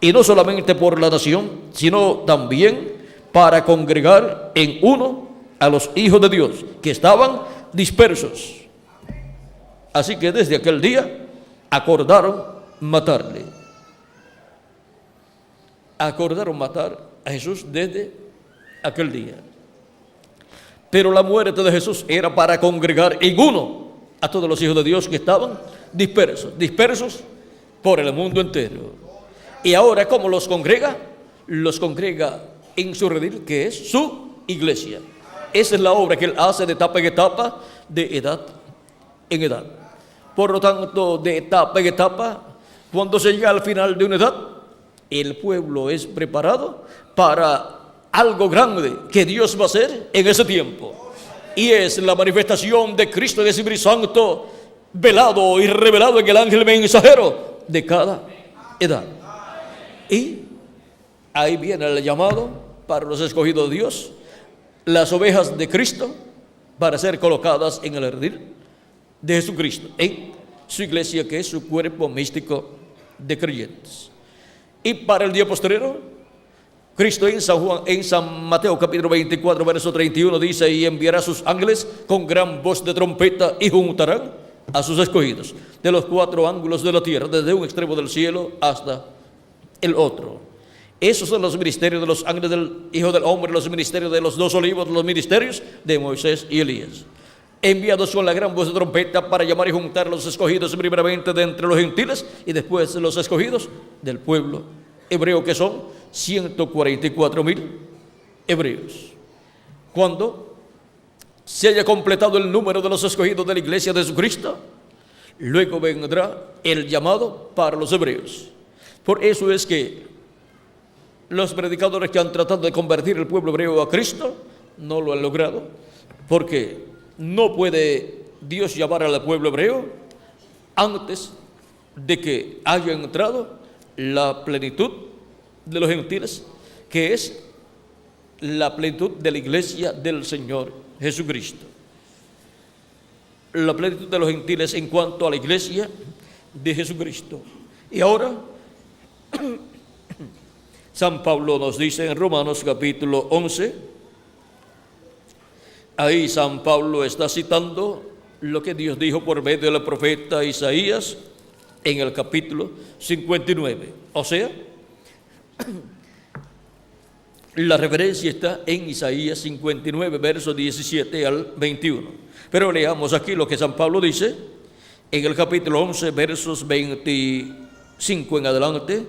Y no solamente por la nación, sino también para congregar en uno a los hijos de Dios que estaban dispersos. Así que desde aquel día acordaron matarle. Acordaron matar a Jesús desde aquel día. Pero la muerte de Jesús era para congregar en uno a todos los hijos de Dios que estaban dispersos por el mundo entero. Y ahora, ¿cómo los congrega? Los congrega en su redil, que es su iglesia. Esa es la obra que Él hace de etapa en etapa, de edad en edad. Por lo tanto, de etapa en etapa, cuando se llega al final de una edad, el pueblo es preparado para algo grande que Dios va a hacer en ese tiempo. Y es la manifestación de Cristo y del Espíritu Santo, velado y revelado en el ángel mensajero de cada edad. Y ahí viene el llamado para los escogidos de Dios, las ovejas de Cristo, para ser colocadas en el redil de Jesucristo, en su iglesia, que es su cuerpo místico de creyentes. Y para el día postrero, Cristo en San Mateo capítulo 24, verso 31 dice: y enviará a sus ángeles con gran voz de trompeta y juntarán a sus escogidos de los cuatro ángulos de la tierra, desde un extremo del cielo hasta el otro. Esos son los ministerios de los ángeles del Hijo del Hombre, los ministerios de los dos olivos, los ministerios de Moisés y Elías, enviados con la gran voz de trompeta para llamar y juntar a los escogidos primeramente de entre los gentiles y después los escogidos del pueblo hebreo, que son 144,000 hebreos. Cuando se haya completado el número de los escogidos de la iglesia de Jesucristo, luego vendrá el llamado para los hebreos. Por eso es que los predicadores que han tratado de convertir el pueblo hebreo a Cristo no lo han logrado, porque no puede Dios llamar al pueblo hebreo antes de que haya entrado la plenitud de los gentiles, que es la plenitud de la iglesia del Señor Jesucristo. La plenitud de los gentiles en cuanto a la iglesia de Jesucristo. Y ahora San Pablo nos dice en Romanos capítulo 11, ahí San Pablo está citando lo que Dios dijo por medio del profeta Isaías en el capítulo 59. O sea, la referencia está en Isaías 59, versos 17 al 21. Pero leamos aquí lo que San Pablo dice en el capítulo 11, versos 25 en adelante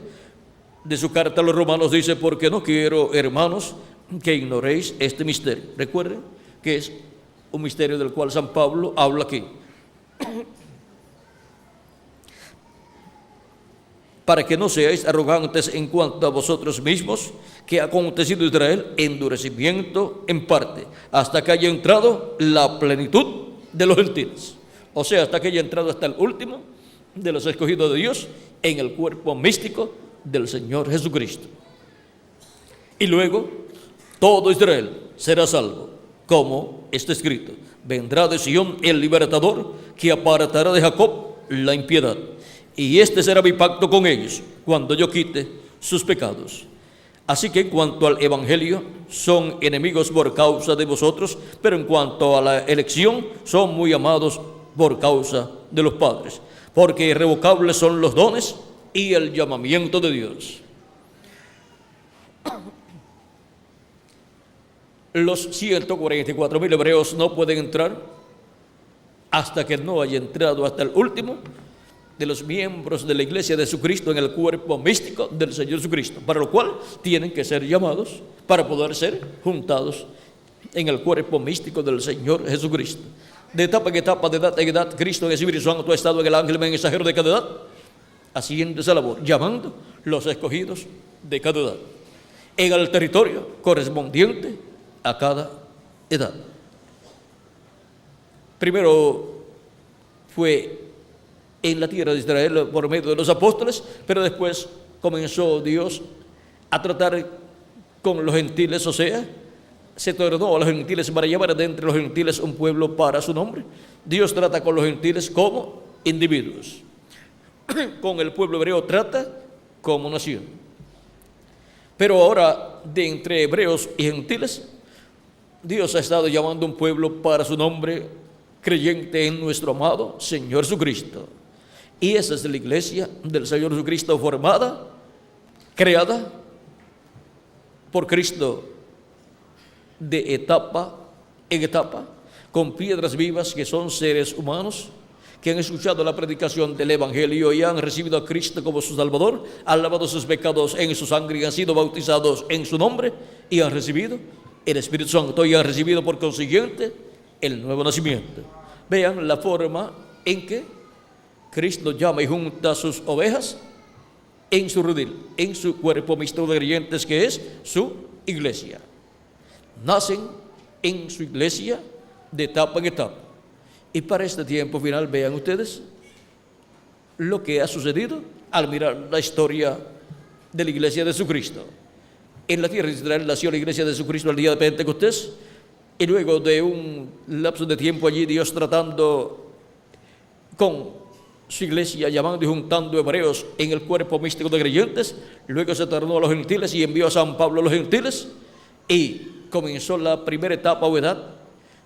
de su carta a los romanos. Dice: porque no quiero, hermanos, que ignoréis este misterio. Recuerden que es un misterio del cual San Pablo habla aquí. Para que no seáis arrogantes en cuanto a vosotros mismos, que ha acontecido en Israel endurecimiento en parte, hasta que haya entrado la plenitud de los gentiles. O sea, hasta que haya entrado hasta el último de los escogidos de Dios en el cuerpo místico del Señor Jesucristo. Y luego todo Israel será salvo, como está escrito: vendrá de Sión el libertador, que apartará de Jacob la impiedad. Y este será mi pacto con ellos, cuando yo quite sus pecados. Así que en cuanto al evangelio, son enemigos por causa de vosotros, pero en cuanto a la elección, son muy amados por causa de los padres, porque irrevocables son los dones y el llamamiento de Dios. Los 144,000 hebreos no pueden entrar hasta que no haya entrado hasta el último de los miembros de la iglesia de Jesucristo en el cuerpo místico del Señor Jesucristo, para lo cual tienen que ser llamados para poder ser juntados en el cuerpo místico del Señor Jesucristo. De etapa en etapa, de edad en edad, Cristo en el Espíritu Santo ha estado en el ángel mensajero de cada edad, haciendo esa labor, llamando los escogidos de cada edad en el territorio correspondiente a cada edad. Primero fue en la tierra de Israel por medio de los apóstoles, pero después comenzó Dios a tratar con los gentiles, o sea, se tornó a los gentiles para llevar de entre los gentiles un pueblo para su nombre. Dios trata con los gentiles como individuos. Con el pueblo hebreo trata como nación. Pero ahora, de entre hebreos y gentiles, Dios ha estado llamando un pueblo para su nombre, creyente en nuestro amado Señor Jesucristo. Y esa es la iglesia del Señor Jesucristo, formada, creada por Cristo de etapa en etapa, con piedras vivas que son seres humanos que han escuchado la predicación del Evangelio y han recibido a Cristo como su Salvador, han lavado sus pecados en su sangre y han sido bautizados en su nombre y han recibido el Espíritu Santo y han recibido por consiguiente el nuevo nacimiento. Vean la forma en que Cristo llama y junta a sus ovejas en su redil, en su cuerpo místico de creyentes, que es su iglesia. Nacen en su iglesia de etapa en etapa. Y para este tiempo final, vean ustedes lo que ha sucedido al mirar la historia de la iglesia de Jesucristo. En la tierra de Israel nació la iglesia de Jesucristo el día de Pentecostés, y luego de un lapso de tiempo allí, Dios tratando con su iglesia, llamando y juntando hebreos en el cuerpo místico de creyentes, luego se tornó a los gentiles y envió a San Pablo a los gentiles, y comenzó la primera etapa o edad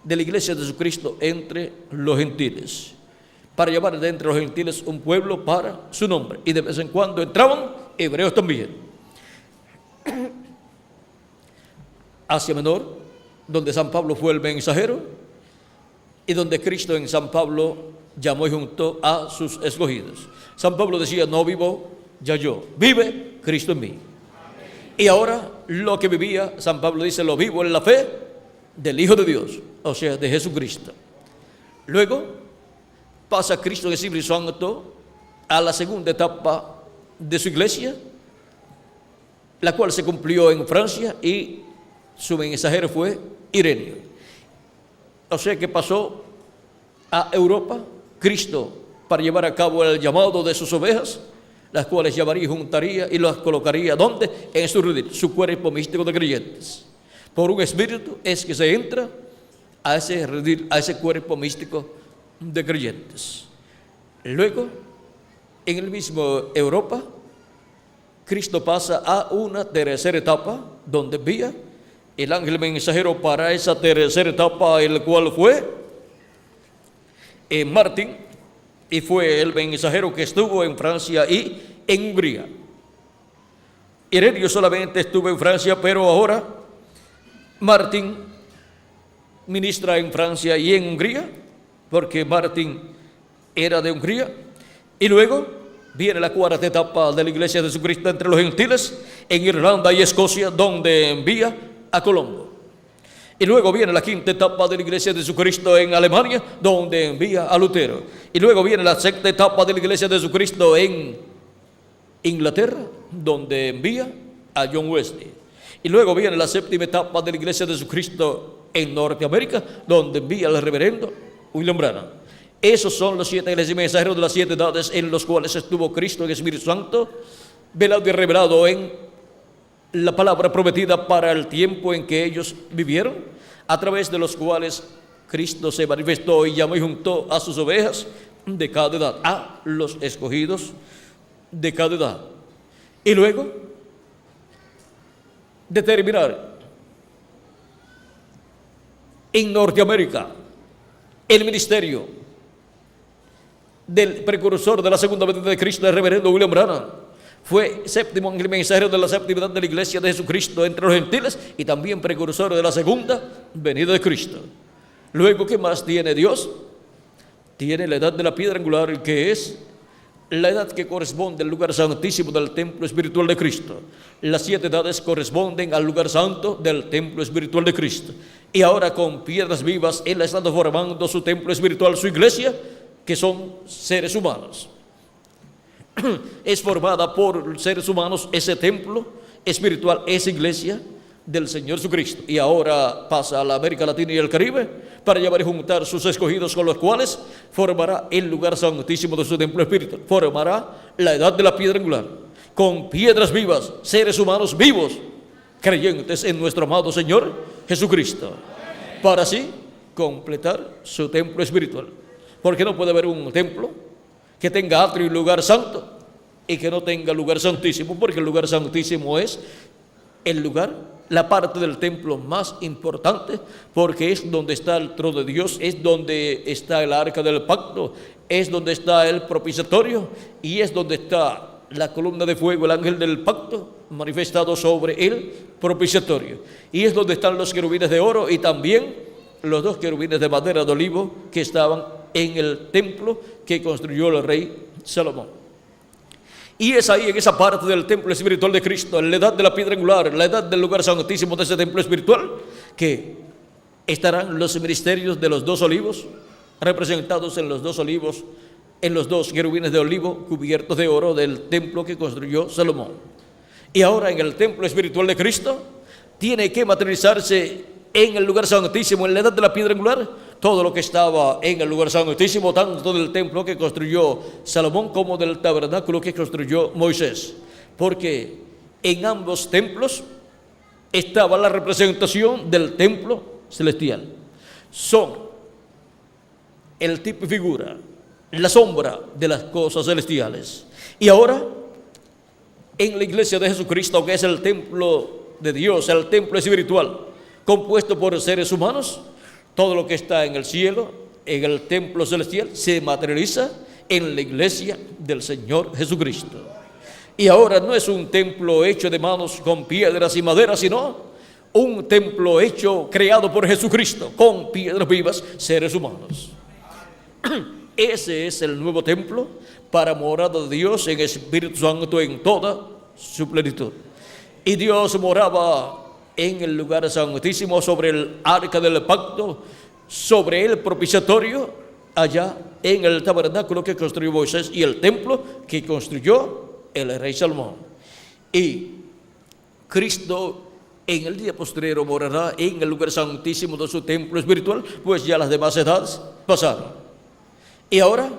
de la iglesia de Jesucristo entre los gentiles, para llevar de entre los gentiles un pueblo para su nombre, y de vez en cuando entraban hebreos también. Asia Menor, donde San Pablo fue el mensajero y donde Cristo en San Pablo llamó y juntó a sus escogidos. San Pablo decía: no vivo ya yo, vive Cristo en mí. Y ahora lo que vivía, San Pablo dice, lo vivo en la fe del Hijo de Dios, o sea, de Jesucristo. Luego pasa Cristo en el Espíritu Santo a la segunda etapa de su iglesia, la cual se cumplió en Francia, y su mensajero fue Ireneo. O sea que pasó a Europa Cristo para llevar a cabo el llamado de sus ovejas, las cuales llevaría y juntaría y las colocaría ¿dónde? En su redil, su cuerpo místico de creyentes. Por un espíritu es que se entra a ese redil, a ese cuerpo místico de creyentes. Luego, en el mismo Europa, Cristo pasa a una tercera etapa, donde envía el ángel mensajero para esa tercera etapa, el cual fue Martín, y fue el mensajero que estuvo en Francia y en Hungría. Ireneo solamente estuvo en Francia, pero ahora Martín ministra en Francia y en Hungría, porque Martín era de Hungría. Y luego viene la cuarta etapa de la iglesia de Jesucristo entre los gentiles, en Irlanda y Escocia, donde envía a Colombo. Y luego viene la quinta etapa de la iglesia de Jesucristo en Alemania, donde envía a Lutero. Y luego viene la sexta etapa de la iglesia de Jesucristo en Inglaterra, donde envía a John Wesley. Y luego viene la séptima etapa de la iglesia de Jesucristo en Norteamérica, donde envía al reverendo William Branham. Esos son los 7 iglesias mensajeros de las 7 edades en los cuales estuvo Cristo en el Espíritu Santo, velado y revelado en la palabra prometida para el tiempo en que ellos vivieron, a través de los cuales Cristo se manifestó y llamó y juntó a sus ovejas de cada edad, a los escogidos de cada edad. Y luego de terminar en Norteamérica el ministerio del precursor de la segunda venida de Cristo, el reverendo William Branham, fue séptimo mensajero de la séptima edad de la iglesia de Jesucristo entre los gentiles y también precursor de la segunda venida de Cristo. Luego, ¿qué más tiene Dios? Tiene la edad de la piedra angular, que es la edad que corresponde al lugar santísimo del templo espiritual de Cristo. Las 7 edades corresponden al lugar santo del templo espiritual de Cristo. Y ahora, con piedras vivas, Él ha estado formando su templo espiritual, su iglesia, que son seres humanos. Es formada por seres humanos ese templo espiritual, esa iglesia del Señor Jesucristo. Y ahora pasa a la América Latina y el Caribe, para llevar y juntar sus escogidos, con los cuales formará el lugar santísimo de su templo espiritual. Formará la edad de la piedra angular, con piedras vivas, seres humanos vivos, creyentes en nuestro amado Señor Jesucristo, para así completar su templo espiritual. Porque no puede haber un templo que tenga atrio y lugar santo y que no tenga lugar santísimo, porque el lugar santísimo es el lugar, la parte del templo más importante, porque es donde está el trono de Dios, es donde está el arca del pacto, es donde está el propiciatorio y es donde está la columna de fuego, el ángel del pacto manifestado sobre el propiciatorio, y es donde están los querubines de oro y también los 2 querubines de madera de olivo que estaban en el templo que construyó el rey Salomón. Y es ahí, en esa parte del templo espiritual de Cristo, en la edad de la piedra angular, la edad del lugar santísimo de ese templo espiritual, que estarán los ministerios de los 2 olivos, representados en los 2 olivos, en los 2 querubines de olivo cubiertos de oro del templo que construyó Salomón. Y ahora en el templo espiritual de Cristo tiene que materializarse en el lugar santísimo, en la edad de la piedra angular, todo lo que estaba en el lugar santísimo, tanto del templo que construyó Salomón como del tabernáculo que construyó Moisés, porque en ambos templos estaba la representación del templo celestial. Son el tipo y figura, la sombra de las cosas celestiales. Y ahora, en la iglesia de Jesucristo, que es el templo de Dios, el templo espiritual, compuesto por seres humanos, todo lo que está en el cielo, en el templo celestial, se materializa en la iglesia del Señor Jesucristo. Y ahora no es un templo hecho de manos con piedras y madera, sino un templo hecho, creado por Jesucristo, con piedras vivas, seres humanos. Ese es el nuevo templo para morada de Dios en Espíritu Santo en toda su plenitud. Y Dios moraba en el lugar santísimo, sobre el arca del pacto, sobre el propiciatorio, allá en el tabernáculo que construyó Moisés y el templo que construyó el rey Salomón. Y Cristo en el día postrero morará en el lugar santísimo de su templo espiritual, pues ya las demás edades pasaron. Y ahora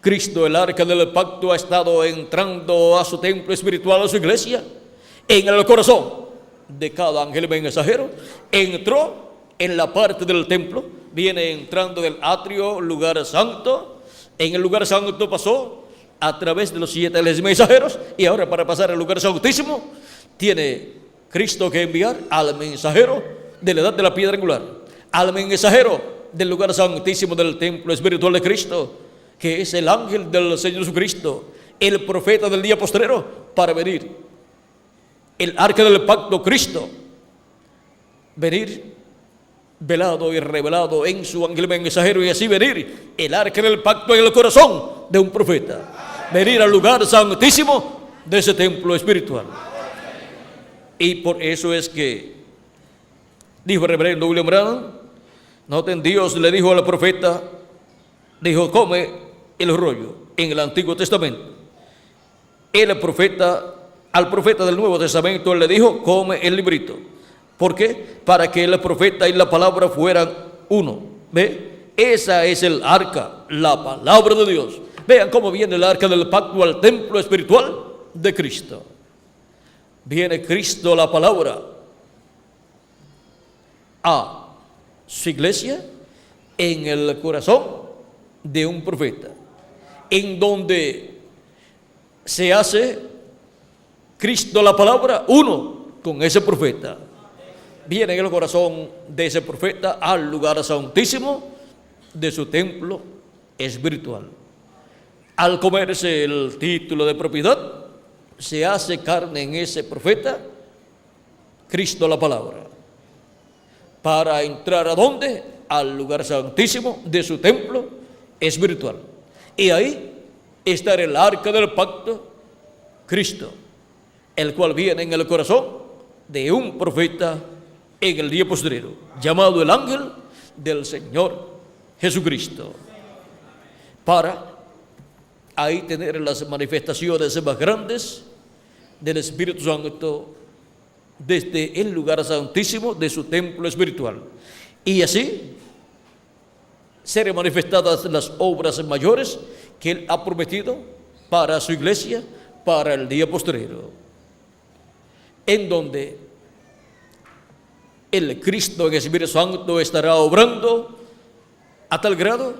Cristo, el arca del pacto, ha estado entrando a su templo espiritual, a su iglesia, en el corazón de cada ángel mensajero. Entró en la parte del templo, viene entrando del atrio, lugar santo. En el lugar santo pasó a través de los 7 ángeles mensajeros, y ahora para pasar al lugar santísimo tiene Cristo que enviar al mensajero de la edad de la piedra angular, al mensajero del lugar santísimo del templo espiritual de Cristo, que es el ángel del Señor Jesucristo, el profeta del día postrero, para venir el arca del pacto, Cristo, venir velado y revelado en su ángel mensajero, y así venir el arca del pacto en el corazón de un profeta, venir al lugar santísimo de ese templo espiritual. Y por eso es que dijo el reverendo William Branham, noten, Dios le dijo al profeta, dijo, come el rollo, en el Antiguo Testamento. El profeta, al profeta del Nuevo Testamento, le dijo, come el librito. ¿Por qué? Para que el profeta y la palabra fueran uno. ¿Ve? Esa es el arca, la palabra de Dios. Vean cómo viene el arca del pacto al templo espiritual de Cristo. Viene Cristo, la palabra, a su iglesia en el corazón de un profeta, en donde se hace Cristo, la palabra, uno con ese profeta. Viene en el corazón de ese profeta al lugar santísimo de su templo espiritual. Al comerse el título de propiedad, se hace carne en ese profeta, Cristo, la palabra, para entrar ¿a dónde? Al lugar santísimo de su templo espiritual. Y ahí está el arca del pacto, Cristo, el cual viene en el corazón de un profeta en el día postrero, llamado el ángel del Señor Jesucristo, para ahí tener las manifestaciones más grandes del Espíritu Santo desde el lugar santísimo de su templo espiritual. y así serán manifestadas las obras mayores que Él ha prometido para su iglesia, para el día postrero, en donde el Cristo en el Espíritu Santo estará obrando a tal grado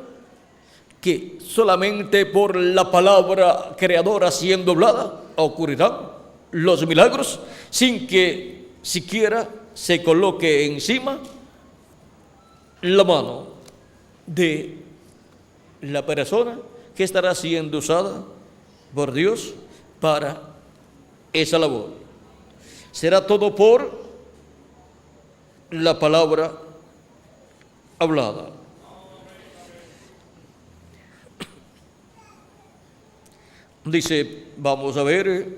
que solamente por la palabra creadora siendo hablada ocurrirán los milagros sin que siquiera se coloque encima la mano de la persona que estará siendo usada por Dios para esa labor. Será todo por la palabra hablada. Dice, vamos a ver,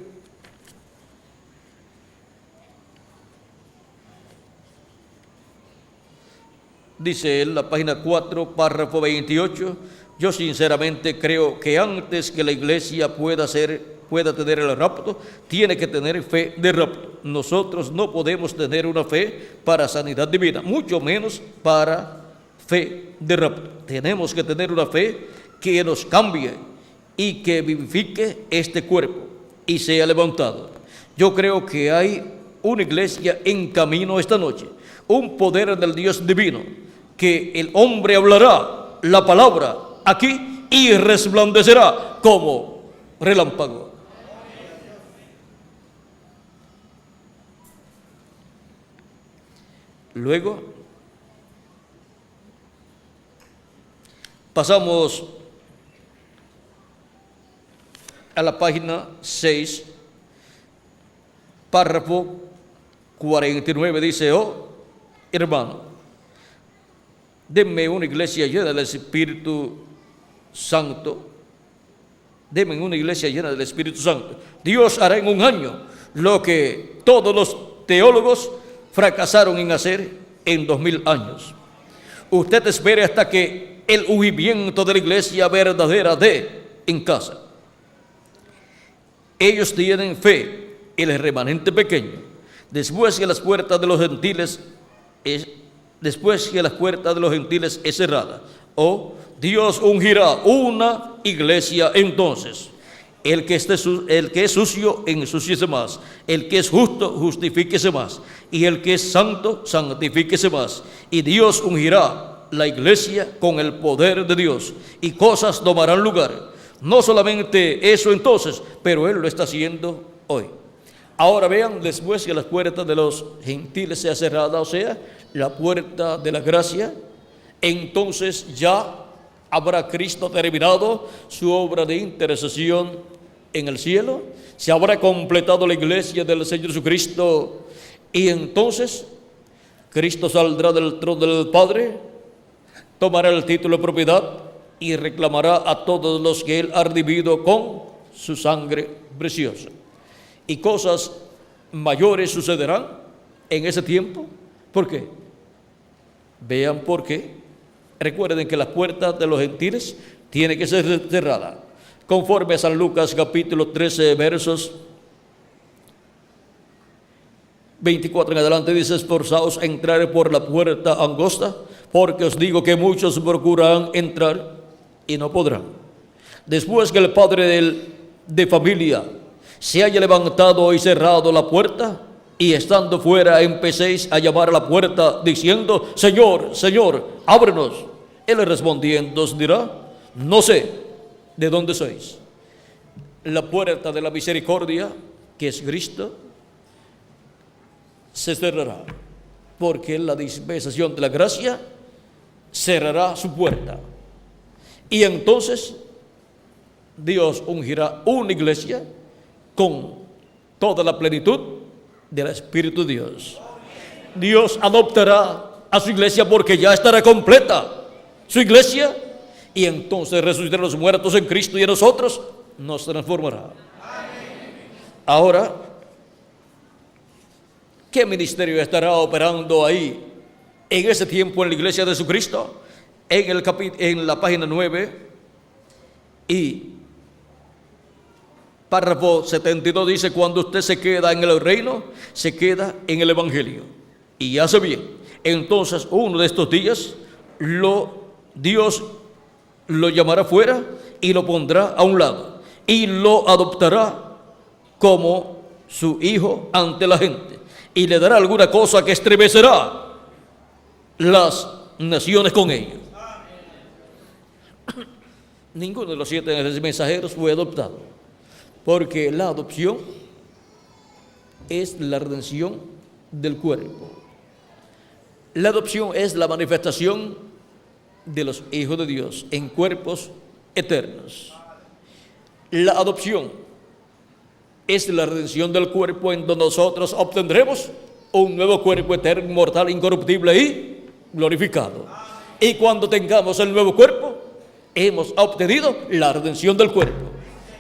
dice en la página 4, párrafo 28, yo sinceramente creo que antes que la iglesia pueda tener el rapto, tiene que tener fe de rapto. Nosotros no podemos tener una fe para sanidad divina, mucho menos para fe de rapto. Tenemos que tener una fe que nos cambie y que vivifique este cuerpo y sea levantado. Yo creo que hay una iglesia en camino esta noche, un poder del Dios divino, que el hombre hablará la palabra aquí y resplandecerá como relámpago. Luego pasamos a la página 6, párrafo 49, dice, oh hermano, denme una iglesia llena del Espíritu Santo. Denme una iglesia llena del Espíritu Santo. Dios hará en un año lo que todos los teólogos fracasaron en hacer en 2000 años. Usted espere hasta que el movimiento de la iglesia verdadera dé en casa. Ellos tienen fe, el remanente pequeño. Después que las puertas de los gentiles es cerrada, Dios ungirá una iglesia entonces. El que es sucio, ensúciese más. El que es justo, justifíquese más. Y el que es santo, santifíquese más. Y Dios ungirá la iglesia con el poder de Dios. Y cosas tomarán lugar. No solamente eso entonces, pero Él lo está haciendo hoy. Ahora vean, después que las puertas de los gentiles sea cerrada, o sea, la puerta de la gracia, entonces ya habrá Cristo terminado su obra de intercesión en el cielo, se habrá completado la iglesia del Señor Jesucristo, y entonces Cristo saldrá del trono del Padre, tomará el título de propiedad y reclamará a todos los que Él ha redimido con su sangre preciosa. Y cosas mayores sucederán en ese tiempo. ¿Por qué? Vean por qué. Recuerden que las puertas de los gentiles tienen que ser cerradas. Conforme a San Lucas capítulo 13, versos 24 en adelante, dice, esforzaos a entrar por la puerta angosta, porque os digo que muchos procurarán entrar y no podrán. Después que el padre de familia se haya levantado y cerrado la puerta, y estando fuera empecéis a llamar a la puerta diciendo, Señor, Señor, ábrenos. Él respondiendo os dirá, no sé de dónde sois. La puerta de la misericordia, que es Cristo, se cerrará, porque en la dispensación de la gracia cerrará su puerta. Y entonces Dios ungirá una iglesia con toda la plenitud del Espíritu de Dios. Dios adoptará a su iglesia porque ya estará completa su iglesia, y entonces resucitarán los muertos en Cristo y en nosotros nos transformará. Ahora, ¿qué ministerio estará operando ahí en ese tiempo en la iglesia de Jesucristo? En la página 9 y párrafo 72 dice, cuando usted se queda en el reino, se queda en el evangelio y hace bien. Entonces uno de estos días Dios lo llamará fuera y lo pondrá a un lado y lo adoptará como su hijo ante la gente y le dará alguna cosa que estremecerá las naciones con ellos. Ninguno de los 7 mensajeros fue adoptado, porque la adopción es la redención del cuerpo. La adopción es la manifestación de los hijos de Dios en cuerpos eternos. La adopción es la redención del cuerpo, en donde nosotros obtendremos un nuevo cuerpo eterno, inmortal, incorruptible y glorificado. Y cuando tengamos el nuevo cuerpo, hemos obtenido la redención del cuerpo.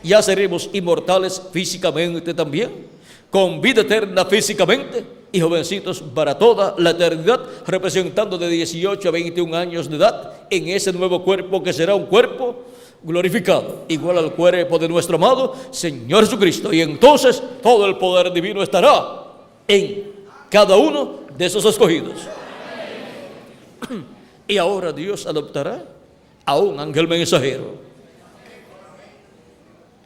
Ya seremos inmortales físicamente también, con vida eterna físicamente y jovencitos para toda la eternidad, representando de 18 a 21 años de edad en ese nuevo cuerpo que será un cuerpo glorificado, igual al cuerpo de nuestro amado Señor Jesucristo. Y entonces todo el poder divino estará en cada uno de esos escogidos. Y ahora Dios adoptará a un ángel mensajero.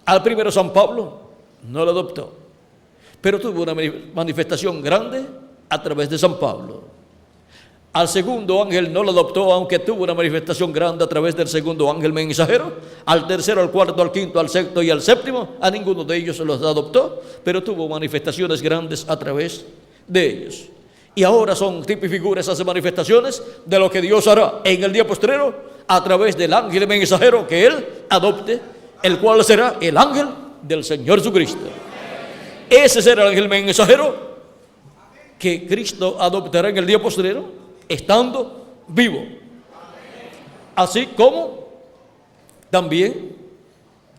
Al primero San Pablo no lo adoptó, pero tuvo una manifestación grande a través de San Pablo. Al segundo ángel no lo adoptó, aunque tuvo una manifestación grande a través del segundo ángel mensajero. Al tercero, al cuarto, al quinto, al sexto y al séptimo, a ninguno de ellos los adoptó, pero tuvo manifestaciones grandes a través de ellos. Y ahora son tipo y figura esas manifestaciones de lo que Dios hará en el día postrero a través del ángel mensajero que Él adopte, el cual será el ángel del Señor Jesucristo. Ese será el ángel mensajero que Cristo adoptará en el día postrero, estando vivo. Así como también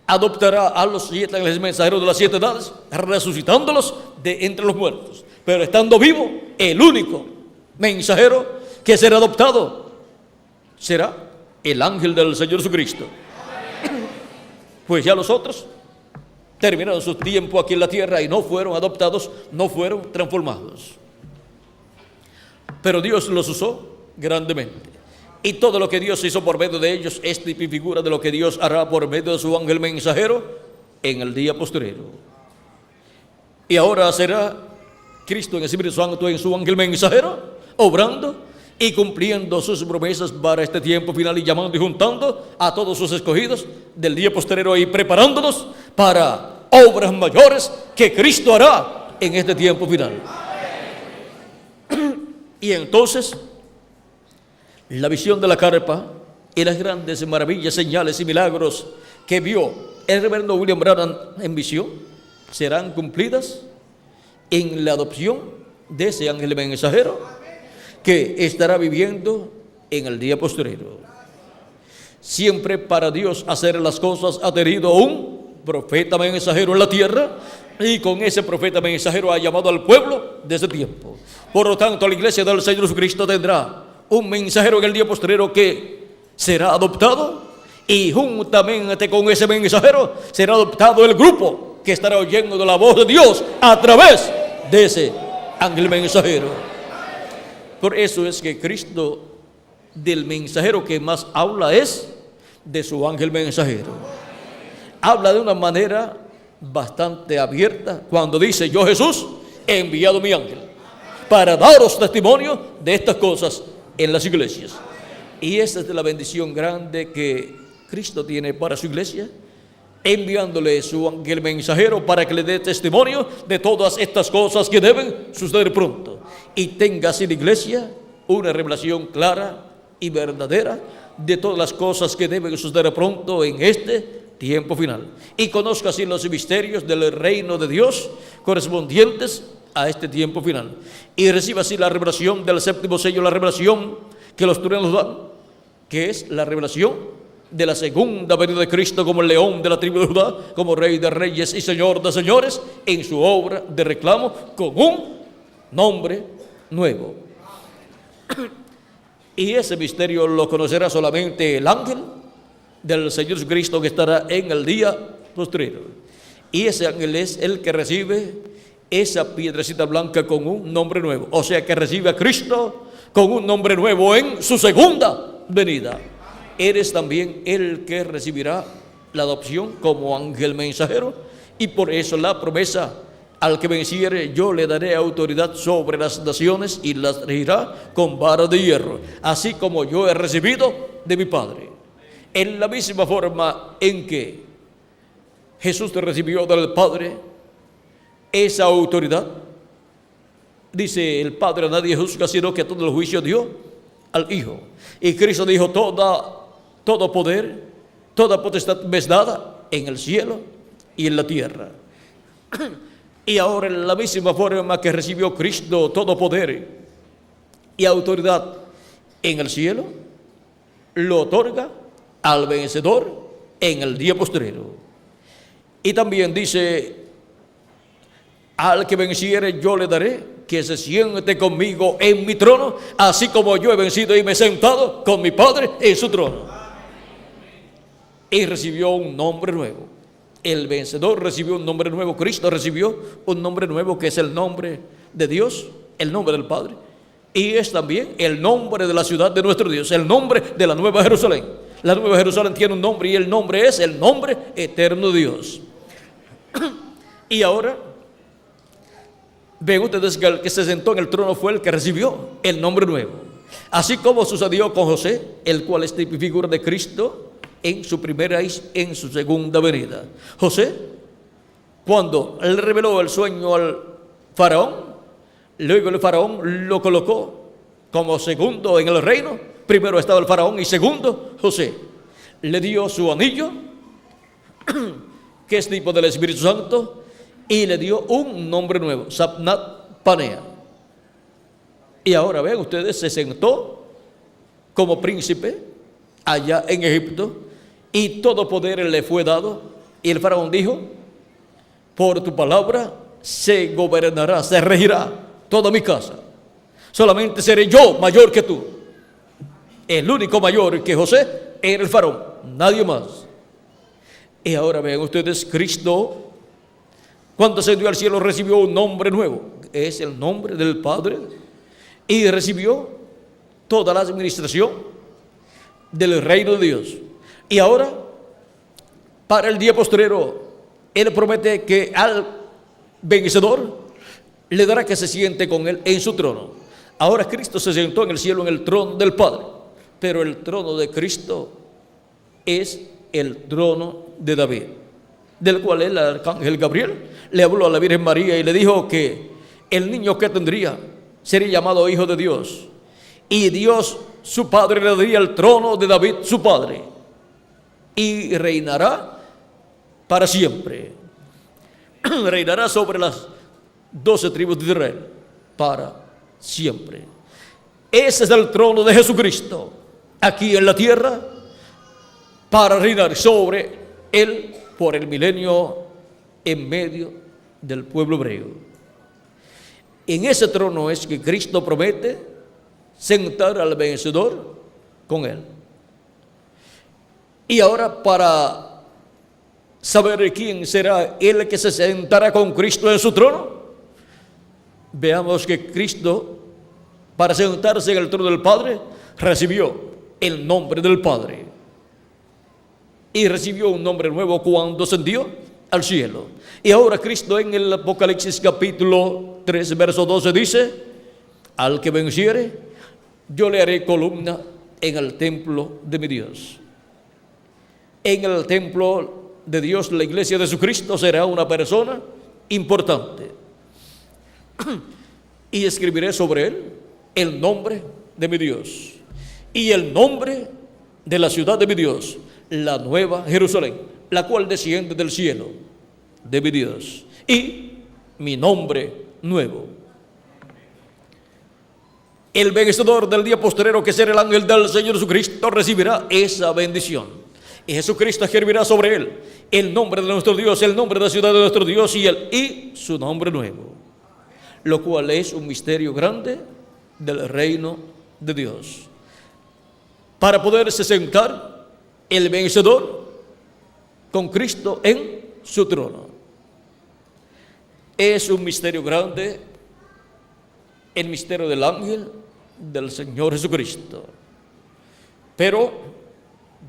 adoptará a los 7 ángeles mensajeros de las 7 edades, resucitándolos de entre los muertos. Pero estando vivo, el único mensajero que será adoptado será el ángel del Señor Jesucristo. Pues ya los otros terminaron su tiempo aquí en la tierra y no fueron adoptados, no fueron transformados. Pero Dios los usó grandemente. Y todo lo que Dios hizo por medio de ellos es tipo y figura de lo que Dios hará por medio de su ángel mensajero en el día postrero. Y ahora será Cristo en el Espíritu Santo en su ángel mensajero, obrando y cumpliendo sus promesas para este tiempo final y llamando y juntando a todos sus escogidos del día postrero y preparándonos para obras mayores que Cristo hará en este tiempo final. Y entonces, la visión de la carpa y las grandes maravillas, señales y milagros que vio el reverendo William Branham en visión serán cumplidas en la adopción de ese ángel mensajero que estará viviendo en el día postrero. Siempre para Dios hacer las cosas ha tenido un profeta mensajero en la tierra, y con ese profeta mensajero ha llamado al pueblo de ese tiempo. Por lo tanto, la iglesia del Señor Jesucristo tendrá un mensajero en el día postrero que será adoptado, y juntamente con ese mensajero será adoptado el grupo que estará oyendo de la voz de Dios a través de ese ángel mensajero. Por eso es que Cristo, del mensajero que más habla es de su ángel mensajero. Habla de una manera bastante abierta cuando dice: yo, Jesús, he enviado mi ángel para daros testimonio de estas cosas en las iglesias. Y esta es la bendición grande que Cristo tiene para su iglesia, enviándole su ángel mensajero para que le dé testimonio de todas estas cosas que deben suceder pronto, y tenga así la iglesia una revelación clara y verdadera de todas las cosas que deben suceder pronto en este tiempo final, y conozca así los misterios del reino de Dios correspondientes a este tiempo final, y reciba así la revelación del séptimo sello, la revelación que los truenos dan, que es la revelación de la segunda venida de Cristo como el león de la tribu de Judá, como Rey de reyes y Señor de señores, en su obra de reclamo con un nombre nuevo. Y ese misterio lo conocerá solamente el ángel del Señor Jesucristo que estará en el día postrero. Y ese ángel es el que recibe esa piedrecita blanca con un nombre nuevo. O sea, que recibe a Cristo con un nombre nuevo en su segunda venida. Eres también el que recibirá la adopción como ángel mensajero, y por eso la promesa: al que venciere, yo le daré autoridad sobre las naciones y las regirá con vara de hierro, así como yo he recibido de mi Padre. En la misma forma en que Jesús recibió del Padre esa autoridad, dice el Padre: a nadie juzga, sino que todo el juicio dio al Hijo. Y Cristo dijo: todo poder, toda potestad me es dada en el cielo y en la tierra. Y ahora, en la misma forma que recibió Cristo todo poder y autoridad en el cielo, lo otorga al vencedor en el día postrero. Y también dice: al que venciere, yo le daré que se siente conmigo en mi trono, así como yo he vencido y me he sentado con mi Padre en su trono. Y recibió un nombre nuevo. El vencedor recibió un nombre nuevo. Cristo recibió un nombre nuevo, que es el nombre de Dios, el nombre del Padre, y es también el nombre de la ciudad de nuestro Dios, el nombre de la Nueva Jerusalén. La Nueva Jerusalén tiene un nombre, y el nombre es el nombre eterno de Dios. Y ahora ven ustedes que el que se sentó en el trono fue el que recibió el nombre nuevo, así como sucedió con José, el cual es figura de Cristo en su primera y en su segunda venida. José, cuando él reveló el sueño al faraón, luego el faraón lo colocó como segundo en el reino. Primero estaba el faraón y segundo José. Le dio su anillo, que es tipo del Espíritu Santo, y le dio un nombre nuevo, Sabnat Panea. Y ahora ven ustedes, se sentó como príncipe allá en Egipto, y todo poder le fue dado. Y el faraón dijo: por tu palabra se gobernará, se regirá toda mi casa. Solamente seré yo mayor que tú. El único mayor que José era el faraón, nadie más. Y ahora ven ustedes, Cristo, cuando ascendió al cielo, recibió un nombre nuevo, es el nombre del Padre, y recibió toda la administración del reino de Dios. Y ahora, para el día postrero, Él promete que al vencedor le dará que se siente con Él en su trono. Ahora Cristo se sentó en el cielo, en el trono del Padre, pero el trono de Cristo es el trono de David, del cual el arcángel Gabriel le habló a la Virgen María y le dijo que el niño que tendría sería llamado Hijo de Dios, y Dios su Padre le daría el trono de David su padre, y reinará para siempre. Reinará sobre las 12 tribus de Israel para siempre. Ese es el trono de Jesucristo aquí en la tierra, para reinar sobre él por el milenio en medio del pueblo hebreo. En ese trono es que Cristo promete sentar al vencedor con él. Y ahora, para saber quién será el que se sentará con Cristo en su trono, veamos que Cristo, para sentarse en el trono del Padre, recibió el nombre del Padre, y recibió un nombre nuevo cuando ascendió al cielo. Y ahora Cristo, en el Apocalipsis capítulo 3 verso 12, dice: al que venciere, yo le haré columna en el templo de mi Dios. En el templo de Dios, la iglesia de Jesucristo será una persona importante. Y escribiré sobre él el nombre de mi Dios y el nombre de la ciudad de mi Dios, la nueva Jerusalén, la cual desciende del cielo de mi Dios, y mi nombre nuevo. El vencedor del día postrero, que será el ángel del Señor Jesucristo, recibirá esa bendición. Y Jesucristo escribirá sobre él el nombre de nuestro Dios, el nombre de la ciudad de nuestro Dios, y su nombre nuevo, lo cual es un misterio grande del reino de Dios. Para poderse sentar el vencedor con Cristo en su trono, es un misterio grande el misterio del ángel del Señor Jesucristo. Pero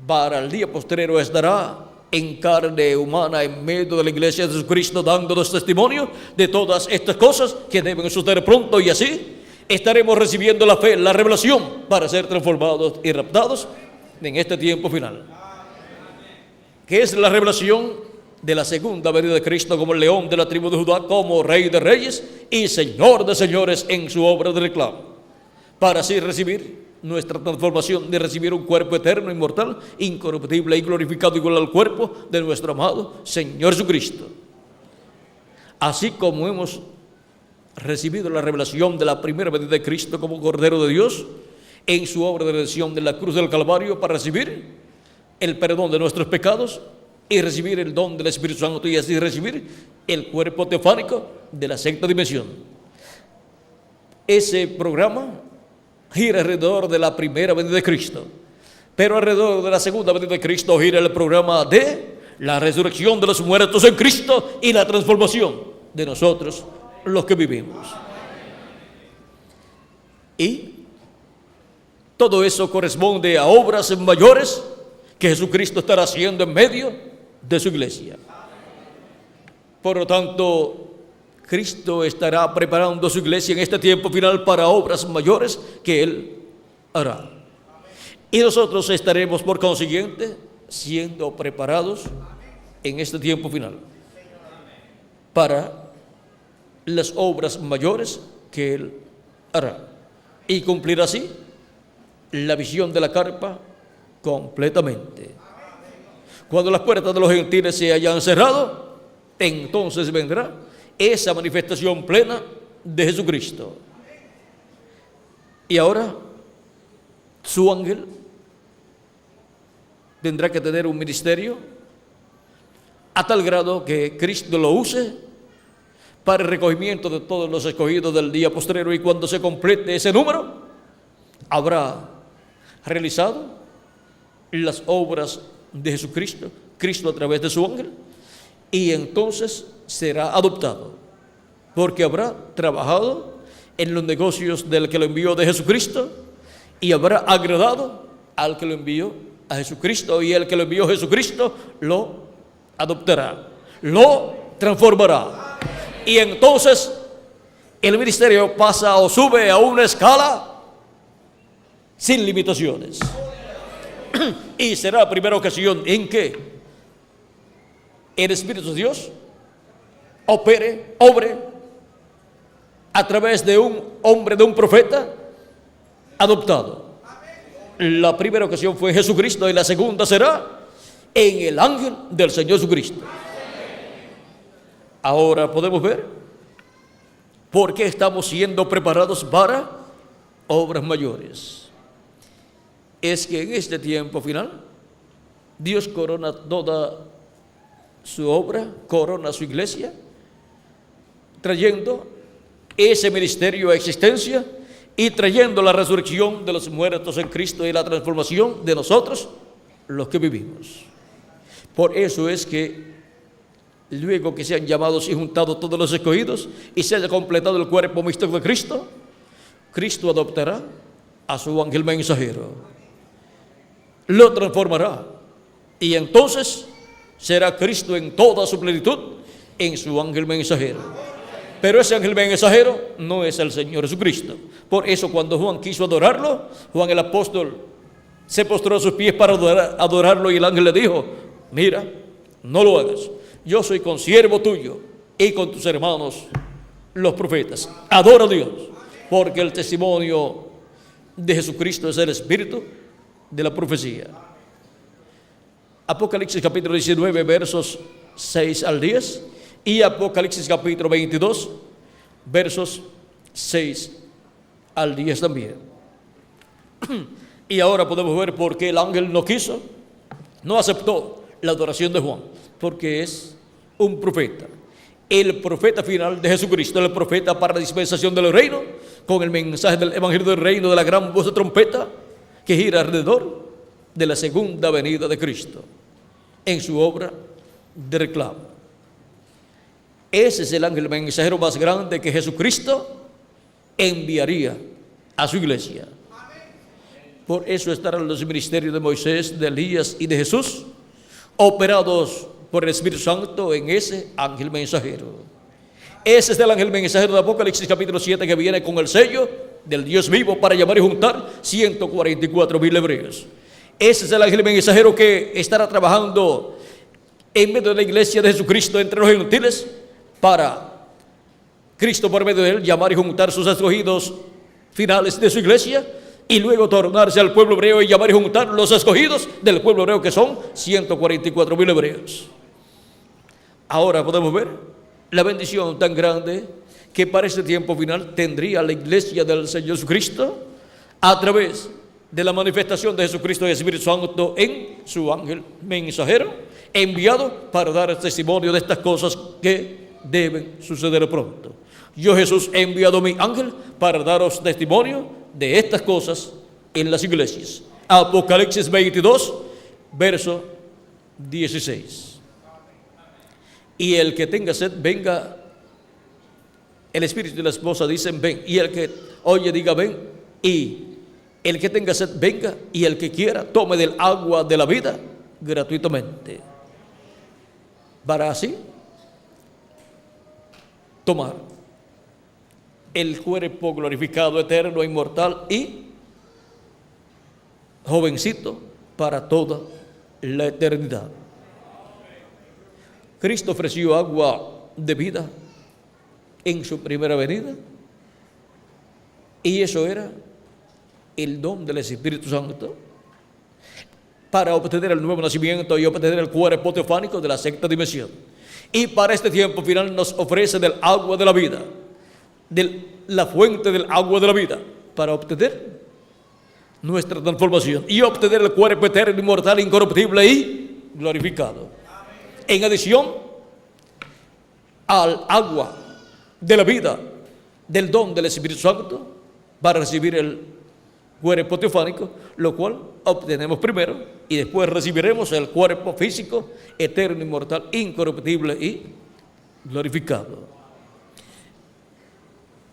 para el día postrero estará en carne humana en medio de la iglesia de Jesucristo, dándonos testimonio de todas estas cosas que deben suceder pronto, y así estaremos recibiendo la fe, la revelación, para ser transformados y raptados en este tiempo final, que es la revelación de la segunda venida de Cristo como el león de la tribu de Judá, como Rey de reyes y Señor de señores en su obra de reclamo, para así recibir nuestra transformación, de recibir un cuerpo eterno, inmortal, incorruptible y glorificado igual al cuerpo de nuestro amado Señor Jesucristo. Así como hemos recibido la revelación de la primera venida de Cristo como Cordero de Dios en su obra de redención de la cruz del Calvario, para recibir el perdón de nuestros pecados y recibir el don del Espíritu Santo, y así recibir el cuerpo teofánico de la sexta dimensión. Ese programa gira alrededor de la primera venida de Cristo, pero alrededor de la segunda venida de Cristo gira el programa de la resurrección de los muertos en Cristo y la transformación de nosotros, los que vivimos. Y todo eso corresponde a obras mayores que Jesucristo estará haciendo en medio de su iglesia. Por lo tanto, Cristo estará preparando su iglesia en este tiempo final para obras mayores que Él hará. Y nosotros estaremos, por consiguiente, siendo preparados en este tiempo final para las obras mayores que Él hará, y cumplir así la visión de la carpa completamente. Cuando las puertas de los gentiles se hayan cerrado, entonces vendrá esa manifestación plena de Jesucristo. Y ahora su ángel tendrá que tener un ministerio a tal grado que Cristo lo use para el recogimiento de todos los escogidos del día postrero, y cuando se complete ese número, habrá realizado las obras de Jesucristo, Cristo a través de su ángel, y entonces será adoptado, porque habrá trabajado en los negocios del que lo envió de Jesucristo, y habrá agradado al que lo envió a Jesucristo, y el que lo envió a Jesucristo lo adoptará, lo transformará, y entonces el ministerio pasa o sube a una escala sin limitaciones. Y será la primera ocasión en que el Espíritu de Dios obre a través de un hombre, de un profeta adoptado. La primera ocasión fue en Jesucristo, y la segunda será en el ángel del Señor Jesucristo. Ahora podemos ver por qué estamos siendo preparados para obras mayores. Es que en este tiempo final Dios corona toda su obra, corona su iglesia, trayendo ese ministerio a existencia y trayendo la resurrección de los muertos en Cristo y la transformación de nosotros, los que vivimos. Por eso es que luego que sean llamados y juntados todos los escogidos y se haya completado el cuerpo místico de Cristo, Cristo adoptará a su ángel mensajero, lo transformará, y entonces será Cristo en toda su plenitud en su ángel mensajero. Pero ese ángel mensajero no es el Señor Jesucristo. Por eso cuando Juan quiso adorarlo, Juan el apóstol se postró a sus pies para adorarlo, y el ángel le dijo: mira, no lo hagas, yo soy consiervo tuyo y con tus hermanos los profetas. Adora a Dios, porque el testimonio de Jesucristo es el espíritu de la profecía. Apocalipsis capítulo 19 versos 6 al 10 y Apocalipsis capítulo 22 versos 6 al 10 también. Y ahora podemos ver por qué el ángel no aceptó la adoración de Juan, porque es un profeta, el profeta final de Jesucristo, el profeta para la dispensación del reino, con el mensaje del evangelio del reino, de la gran voz de trompeta que gira alrededor de la segunda venida de Cristo en su obra de reclamo. Ese es el ángel mensajero más grande que Jesucristo enviaría a su iglesia. Por eso estarán los ministerios de Moisés, de Elías y de Jesús, operados por el Espíritu Santo en ese ángel mensajero. Ese es el ángel mensajero de Apocalipsis capítulo 7, que viene con el sello del Dios vivo para llamar y juntar 144,000 hebreos. Ese es el ángel mensajero que estará trabajando en medio de la iglesia de Jesucristo entre los gentiles, para Cristo por medio de él llamar y juntar sus escogidos finales de su iglesia, y luego tornarse al pueblo hebreo y llamar y juntar los escogidos del pueblo hebreo, que son 144,000 hebreos. Ahora podemos ver la bendición tan grande que para este tiempo final tendría la iglesia del Señor Jesucristo a través de la manifestación de Jesucristo y el Espíritu Santo en su ángel mensajero, enviado para dar testimonio de estas cosas que deben suceder pronto. Yo, Jesús, he enviado mi ángel para daros testimonio de estas cosas en las iglesias. Apocalipsis 22, verso 16. Y el que tenga sed, venga. El espíritu y la esposa dicen ven, y el que oye diga ven, y el que tenga sed venga, y el que quiera tome del agua de la vida gratuitamente, para así tomar el cuerpo glorificado, eterno, inmortal y jovencito para toda la eternidad. Cristo ofreció agua de vida en su primera venida, y eso era el don del Espíritu Santo para obtener el nuevo nacimiento y obtener el cuerpo teofánico de la sexta dimensión. Y para este tiempo final nos ofrece del agua de la vida, de la fuente del agua de la vida, para obtener nuestra transformación y obtener el cuerpo eterno, inmortal, incorruptible y glorificado. En adición al agua de la vida del don del Espíritu Santo, para recibir el cuerpo teofánico, lo cual obtenemos primero, y después recibiremos el cuerpo físico, eterno, inmortal, incorruptible y glorificado.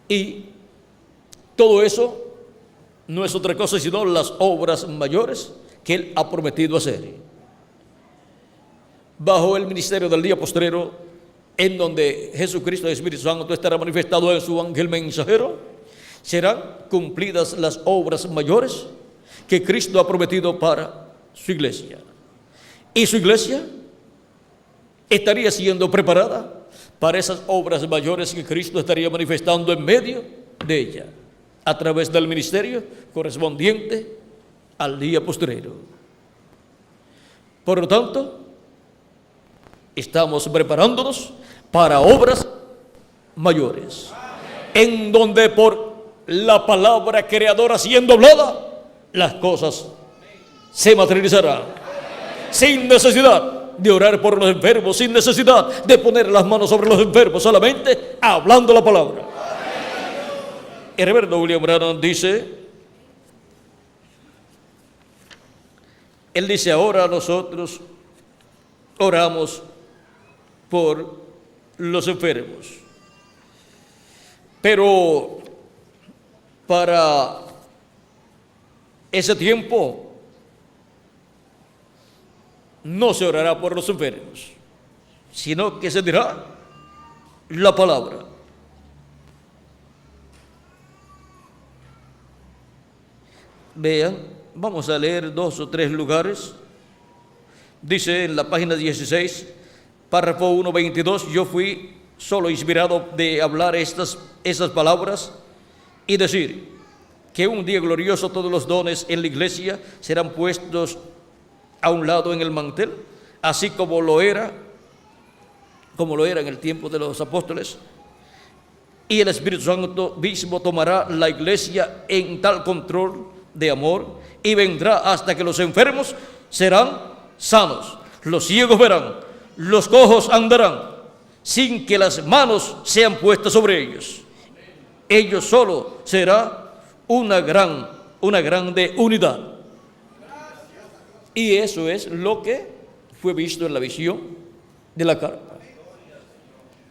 Y todo eso no es otra cosa sino las obras mayores que Él ha prometido hacer. Bajo el ministerio del día postrero, en donde Jesucristo y el Espíritu Santo estará manifestado en su ángel mensajero, serán cumplidas las obras mayores que Cristo ha prometido para su iglesia. Y su iglesia estaría siendo preparada para esas obras mayores que Cristo estaría manifestando en medio de ella, a través del ministerio correspondiente al día postrero. Por lo tanto, estamos preparándonos para obras mayores, en donde por la palabra creadora siendo hablada, las cosas se materializarán, sin necesidad de orar por los enfermos, sin necesidad de poner las manos sobre los enfermos, solamente hablando la palabra. El reverendo William Branham dice, él dice, ahora nosotros oramos por los enfermos, pero para ese tiempo no se orará por los enfermos, sino que se dirá la palabra. Vean, vamos a leer 2 o 3 lugares. Dice en la página 16, párrafo 1:22, yo fui solo inspirado de hablar esas palabras y decir que un día glorioso todos los dones en la iglesia serán puestos a un lado en el mantel, así como lo era en el tiempo de los apóstoles, y el Espíritu Santo mismo tomará la iglesia en tal control de amor y vendrá hasta que los enfermos serán sanos, los ciegos verán, los cojos andarán, sin que las manos sean puestas sobre ellos. Ello solo será una grande unidad. Y eso es lo que fue visto en la visión de la carta.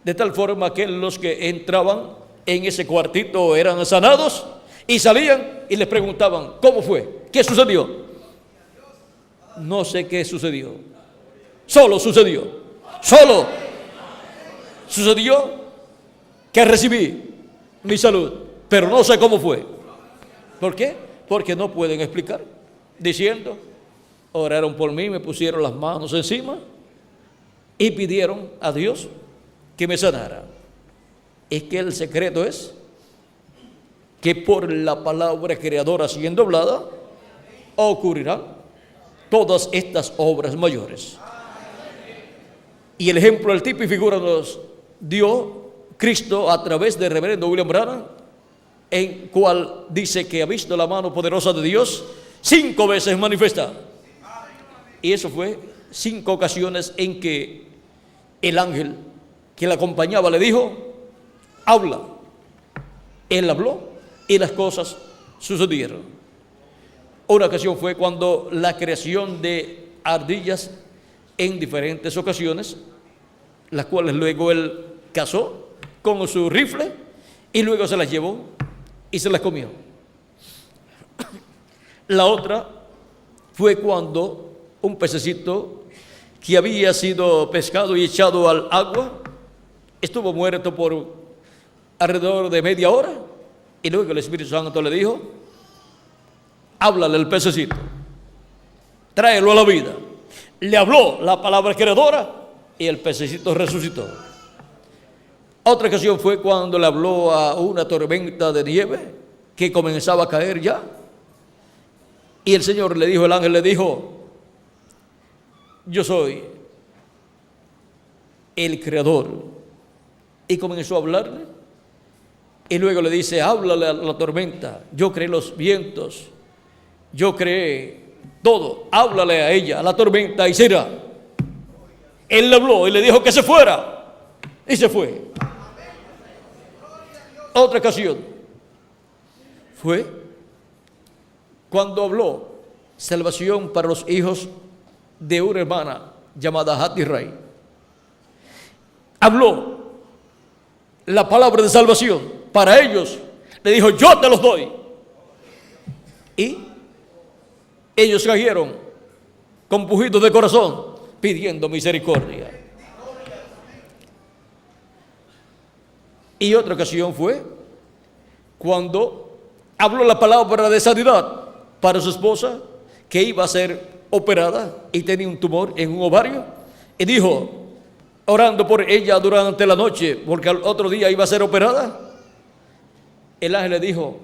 De tal forma que los que entraban en ese cuartito eran sanados, Y salían y les preguntaban, ¿cómo fue? ¿Qué sucedió? No sé qué sucedió. Solo sucedió. Solo sucedió que recibí mi salud, pero no sé cómo fue. ¿Por qué? Porque no pueden explicar. Diciendo, oraron por mí, me pusieron las manos encima y pidieron a Dios que me sanara. Es que el secreto es que por la palabra creadora siendo hablada ocurrirán todas estas obras mayores. Y el ejemplo, el tipo y figura nos dio Cristo a través del reverendo William Branham, en cual dice que ha visto la mano poderosa de Dios 5 veces manifestada. Y eso fue 5 ocasiones en que el ángel que le acompañaba le dijo, habla. Él habló y las cosas sucedieron. Una ocasión fue cuando la creación de ardillas en diferentes ocasiones, las cuales luego él cazó con su rifle y luego se las llevó y se las comió. La otra fue cuando un pececito que había sido pescado y echado al agua estuvo muerto por alrededor de media hora y luego el Espíritu Santo le dijo, háblale al pececito, tráelo a la vida. Le habló la palabra creadora y el pececito resucitó. Otra ocasión fue cuando le habló a una tormenta de nieve que comenzaba a caer ya. Y el Señor le dijo, el ángel le dijo, yo soy el creador. Y comenzó a hablarle. Y luego le dice, háblale a la tormenta. Yo creé los vientos. Yo creé todo. Háblale a ella, a la tormenta, y será. Él le habló y le dijo que se fuera. Y se fue. Otra ocasión fue cuando habló salvación para los hijos de una hermana llamada Hattie Ray. Habló la palabra de salvación para ellos. Le dijo, yo te los doy. Y ellos cayeron con pujidos de corazón pidiendo misericordia. Y otra ocasión fue cuando habló la palabra de sanidad para su esposa que iba a ser operada y tenía un tumor en un ovario. Y dijo, orando por ella durante la noche, porque al otro día iba a ser operada, el ángel le dijo,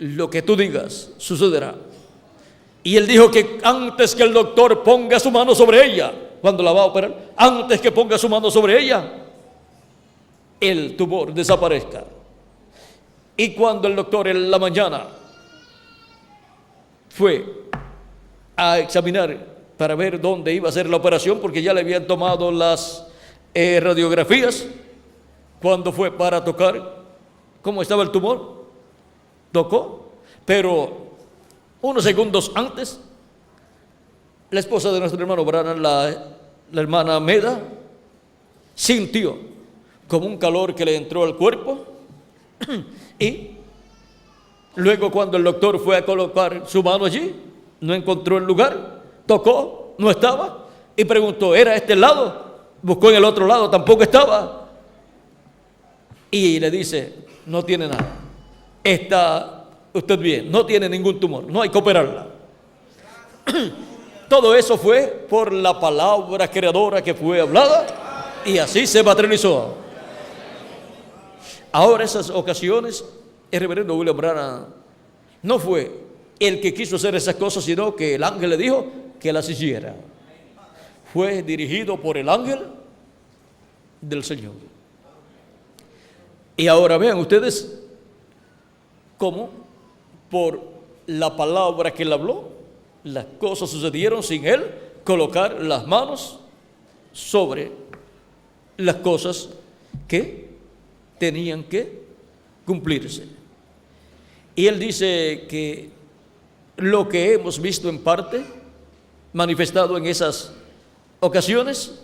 lo que tú digas sucederá. Y él dijo que antes que el doctor ponga su mano sobre ella, cuando la va a operar, antes que ponga su mano sobre ella, el tumor desaparezca. Y cuando el doctor en la mañana fue a examinar para ver dónde iba a ser la operación, porque ya le habían tomado las radiografías, cuando fue para tocar cómo estaba el tumor, tocó, pero unos segundos antes, la esposa de nuestro hermano Branham, la hermana Meda, sintió como un calor que le entró al cuerpo. Y luego cuando el doctor fue a colocar su mano allí, no encontró el lugar, tocó, no estaba, y preguntó, ¿era este el lado? Buscó en el otro lado, tampoco estaba. Y le dice, no tiene nada, está usted bien, no tiene ningún tumor, no hay que operarla. Todo eso fue por la palabra creadora que fue hablada y así se materializó. Ahora esas ocasiones, el reverendo William Branham no fue el que quiso hacer esas cosas, sino que el ángel le dijo que las hiciera. Fue dirigido por el ángel del Señor. Y ahora vean ustedes cómo por la palabra que él habló, las cosas sucedieron sin él colocar las manos sobre las cosas que tenían que cumplirse. Y él dice que lo que hemos visto en parte, manifestado en esas ocasiones,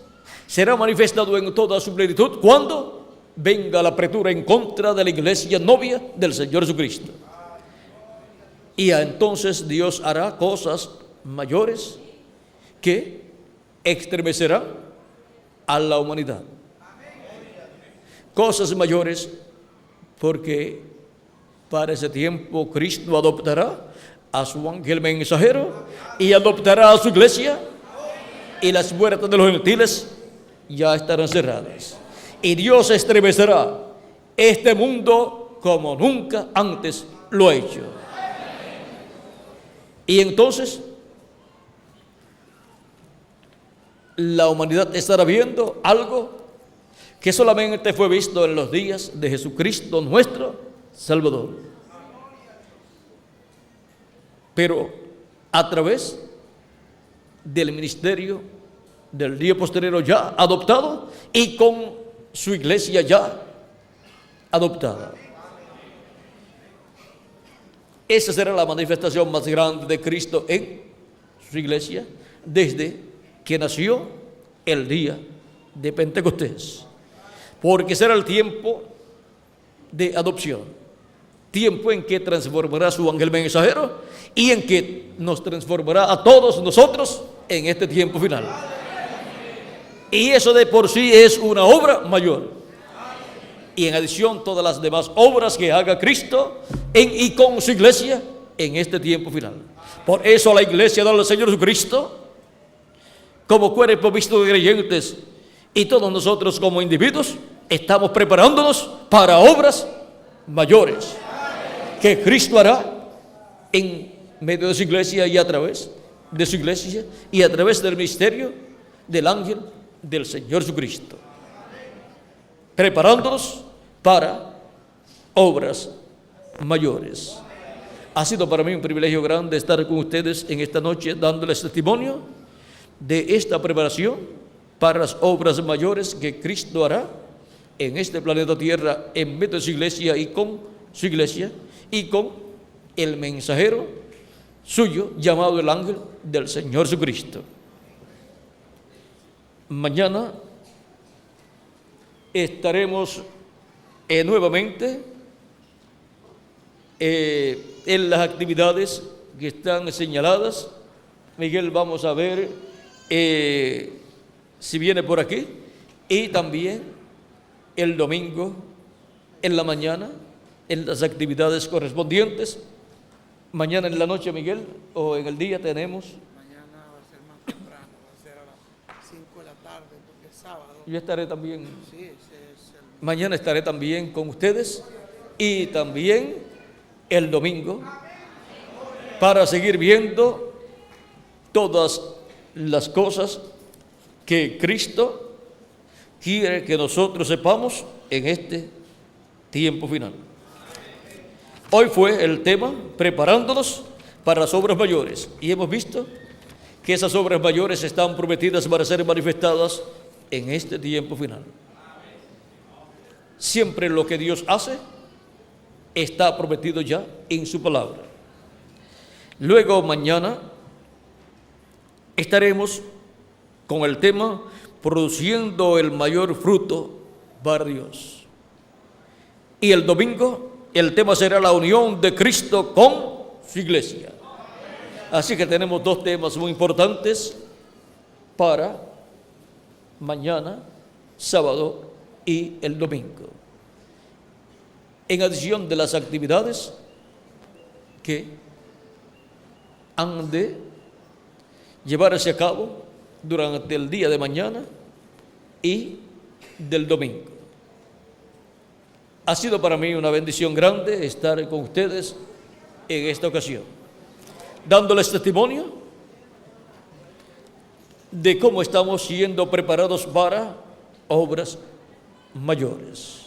será manifestado en toda su plenitud cuando venga la apretura en contra de la iglesia novia del Señor Jesucristo. Y entonces Dios hará cosas mayores que estremecerán a la humanidad. Cosas mayores porque para ese tiempo Cristo adoptará a su ángel mensajero y adoptará a su iglesia, y las puertas de los gentiles ya estarán cerradas. Y Dios estremecerá este mundo como nunca antes lo ha hecho. Y entonces la humanidad estará viendo algo que solamente fue visto en los días de Jesucristo nuestro Salvador, pero a través del ministerio del día posterior ya adoptado y con su iglesia ya adoptada. Esa será la manifestación más grande de Cristo en su iglesia desde que nació el día de Pentecostés, porque será el tiempo de adopción, tiempo en que transformará su ángel mensajero y en que nos transformará a todos nosotros en este tiempo final. Y eso de por sí es una obra mayor. Y en adición todas las demás obras que haga Cristo en y con su iglesia en este tiempo final. Por eso la iglesia del Señor Jesucristo, como cuerpo visto de creyentes, y todos nosotros como individuos, estamos preparándonos para obras mayores que Cristo hará en medio de su iglesia y a través de su iglesia y a través del ministerio del ángel del Señor Jesucristo, preparándonos para obras mayores. Ha sido para mí un privilegio grande estar con ustedes en esta noche dándoles testimonio de esta preparación para las obras mayores que Cristo hará en este planeta Tierra en medio de su iglesia y con su iglesia y con el mensajero suyo llamado el ángel del Señor Jesucristo. Mañana estaremos nuevamente en las actividades que están señaladas. Miguel, vamos a ver si viene por aquí, y también el domingo en la mañana en las actividades correspondientes. Mañana en la noche, Miguel, o en el día tenemos.
Mañana va a ser más temprano, va a ser a las 5 de la tarde, porque es sábado.
Yo estaré también.
Sí, ese es el...
Mañana estaré también con ustedes y también el domingo para seguir viendo todas las cosas que Cristo quiere que nosotros sepamos en este tiempo final. Hoy fue el tema preparándonos para las obras mayores, y hemos visto que esas obras mayores están prometidas para ser manifestadas en este tiempo final. Siempre lo que Dios hace está prometido ya en su palabra. Luego mañana estaremos con el tema produciendo el mayor fruto para Dios. Y el domingo el tema será la unión de Cristo con su iglesia. Así que tenemos dos temas muy importantes para mañana, sábado y el domingo. En adición de las actividades que han de llevarse a cabo durante el día de mañana y del domingo. Ha sido para mí una bendición grande estar con ustedes en esta ocasión, dándoles testimonio de cómo estamos siendo preparados para obras mayores.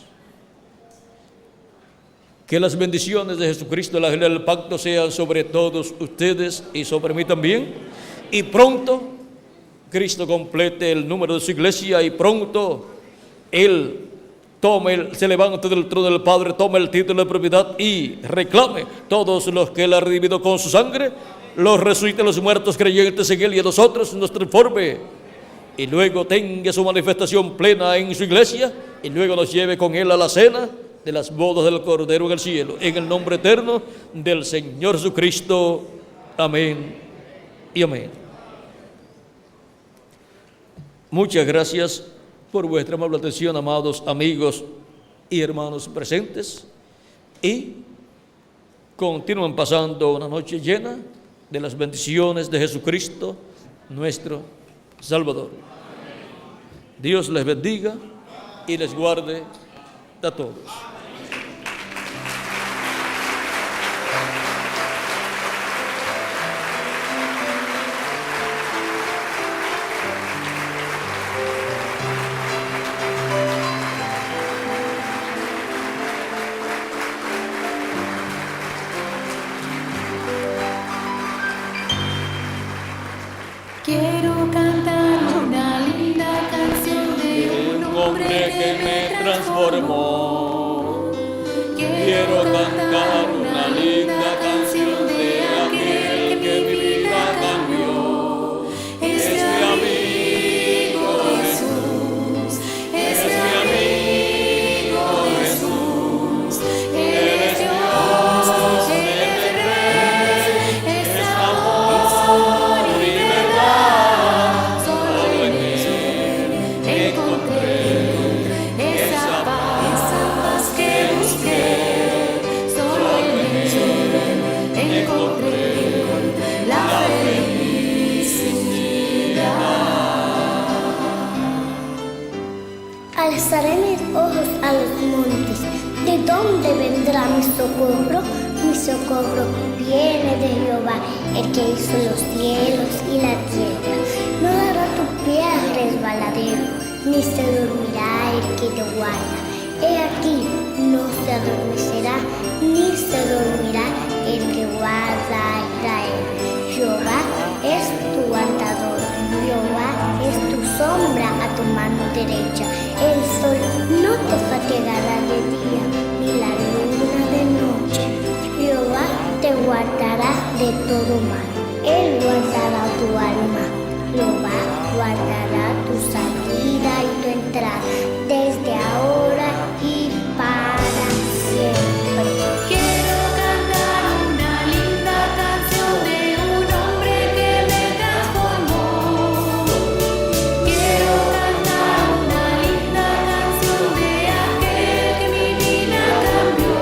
Que las bendiciones de Jesucristo, el ángel del pacto, sean sobre todos ustedes y sobre mí también. Y pronto Cristo complete el número de su iglesia, y pronto Él se levante del trono del Padre, tome el título de propiedad y reclame todos los que Él ha redimido con su sangre, los resucite los muertos creyentes en Él y a nosotros nos transforme, y luego tenga su manifestación plena en su iglesia, y luego nos lleve con Él a la cena de las bodas del Cordero en el cielo, en el nombre eterno del Señor Jesucristo. Amén y amén. Muchas gracias por vuestra amable atención, amados amigos y hermanos presentes, y continúen pasando una noche llena de las bendiciones de Jesucristo, nuestro Salvador. Dios les bendiga y les guarde a todos.
Quiero cantar una linda canción de un hombre que me transformó. Quiero cantar una linda canción de aquel que mi vida cambió. Es mi amigo Jesús, es mi amigo Jesús. Él es Dios, Él es Rey, es amor y verdad. Solo en Él encontré esa paz que busqué. Solo en Él encontré la felicidad.
Alzaré mis ojos a los montes. ¿De dónde vendrá mi socorro? Mi socorro viene de Jehová, el que hizo los cielos y la tierra. No dará tu pie al resbaladero, ni se dormirá el que te guarda. He aquí, no se adormecerá, ni se dormirá el que guarda a Israel. Jehová es tu guardador, Jehová es tu sombra a tu mano derecha. El sol no te fatigará de día, ni la luna de noche. Jehová te guardará de todo mal. Él guardará tu alma. Jehová guardará tu salida y tu entrada, desde ahora y para siempre.
Quiero cantar una linda canción de un hombre que me transformó. Quiero cantar una linda canción de aquel que mi vida cambió.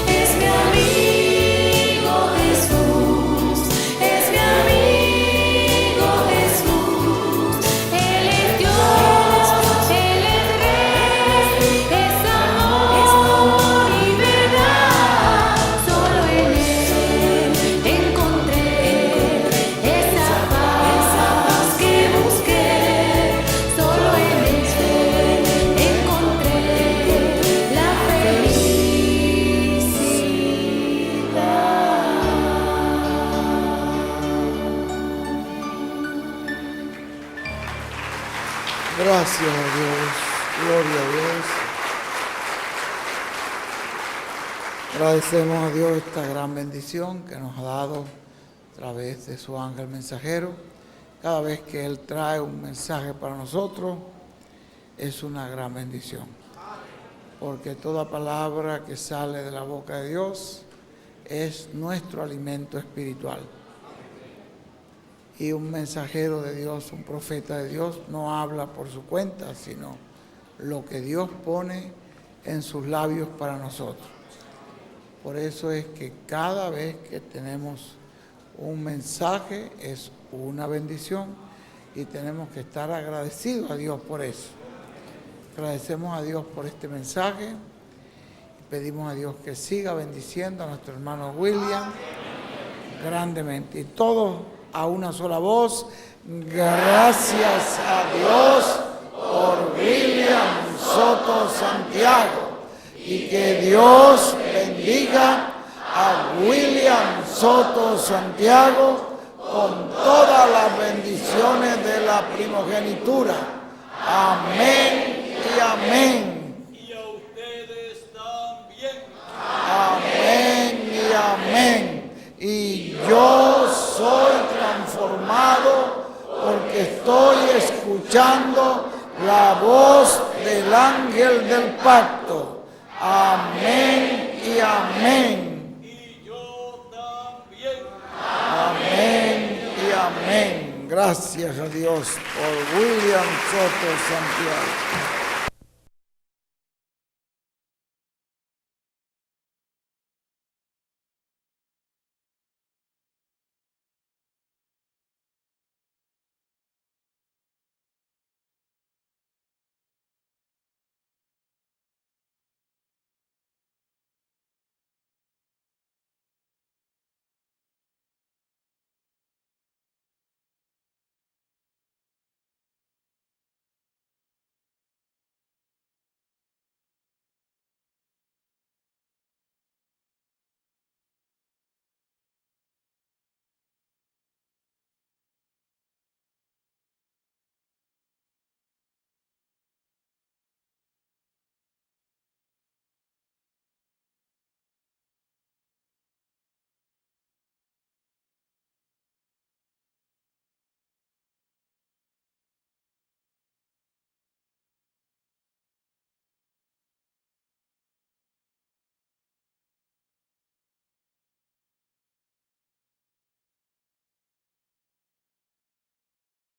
Es mi amigo Jesús, es mi amigo Jesús. Él es Dios, Él es Rey, es amor y verdad. Solo en Él encontré esa paz que busqué. Solo en Él encontré la felicidad.
Gracias a Dios, gloria a Dios. Agradecemos a Dios esta gran bendición que nos ha dado a través de su ángel mensajero. Cada vez que Él trae un mensaje para nosotros, es una gran bendición. Porque toda palabra que sale de la boca de Dios es nuestro alimento espiritual. Y un mensajero de Dios, un profeta de Dios, no habla por su cuenta, sino lo que Dios pone en sus labios para nosotros. Por eso es que cada vez que tenemos un mensaje es una bendición y tenemos que estar agradecidos a Dios por eso. Agradecemos a Dios por este mensaje y pedimos a Dios que siga bendiciendo a nuestro hermano William grandemente. Y todos a una sola voz, gracias a Dios por William Soto Santiago, y que Dios bendiga a William Soto Santiago con todas las bendiciones de la primogenitura. Amén y amén.
Y a ustedes también.
Amén y amén. Y yo soy transformado porque estoy escuchando la voz del ángel del pacto. Amén y amén.
Y yo también.
Amén y amén. Gracias a Dios por William Soto Santiago.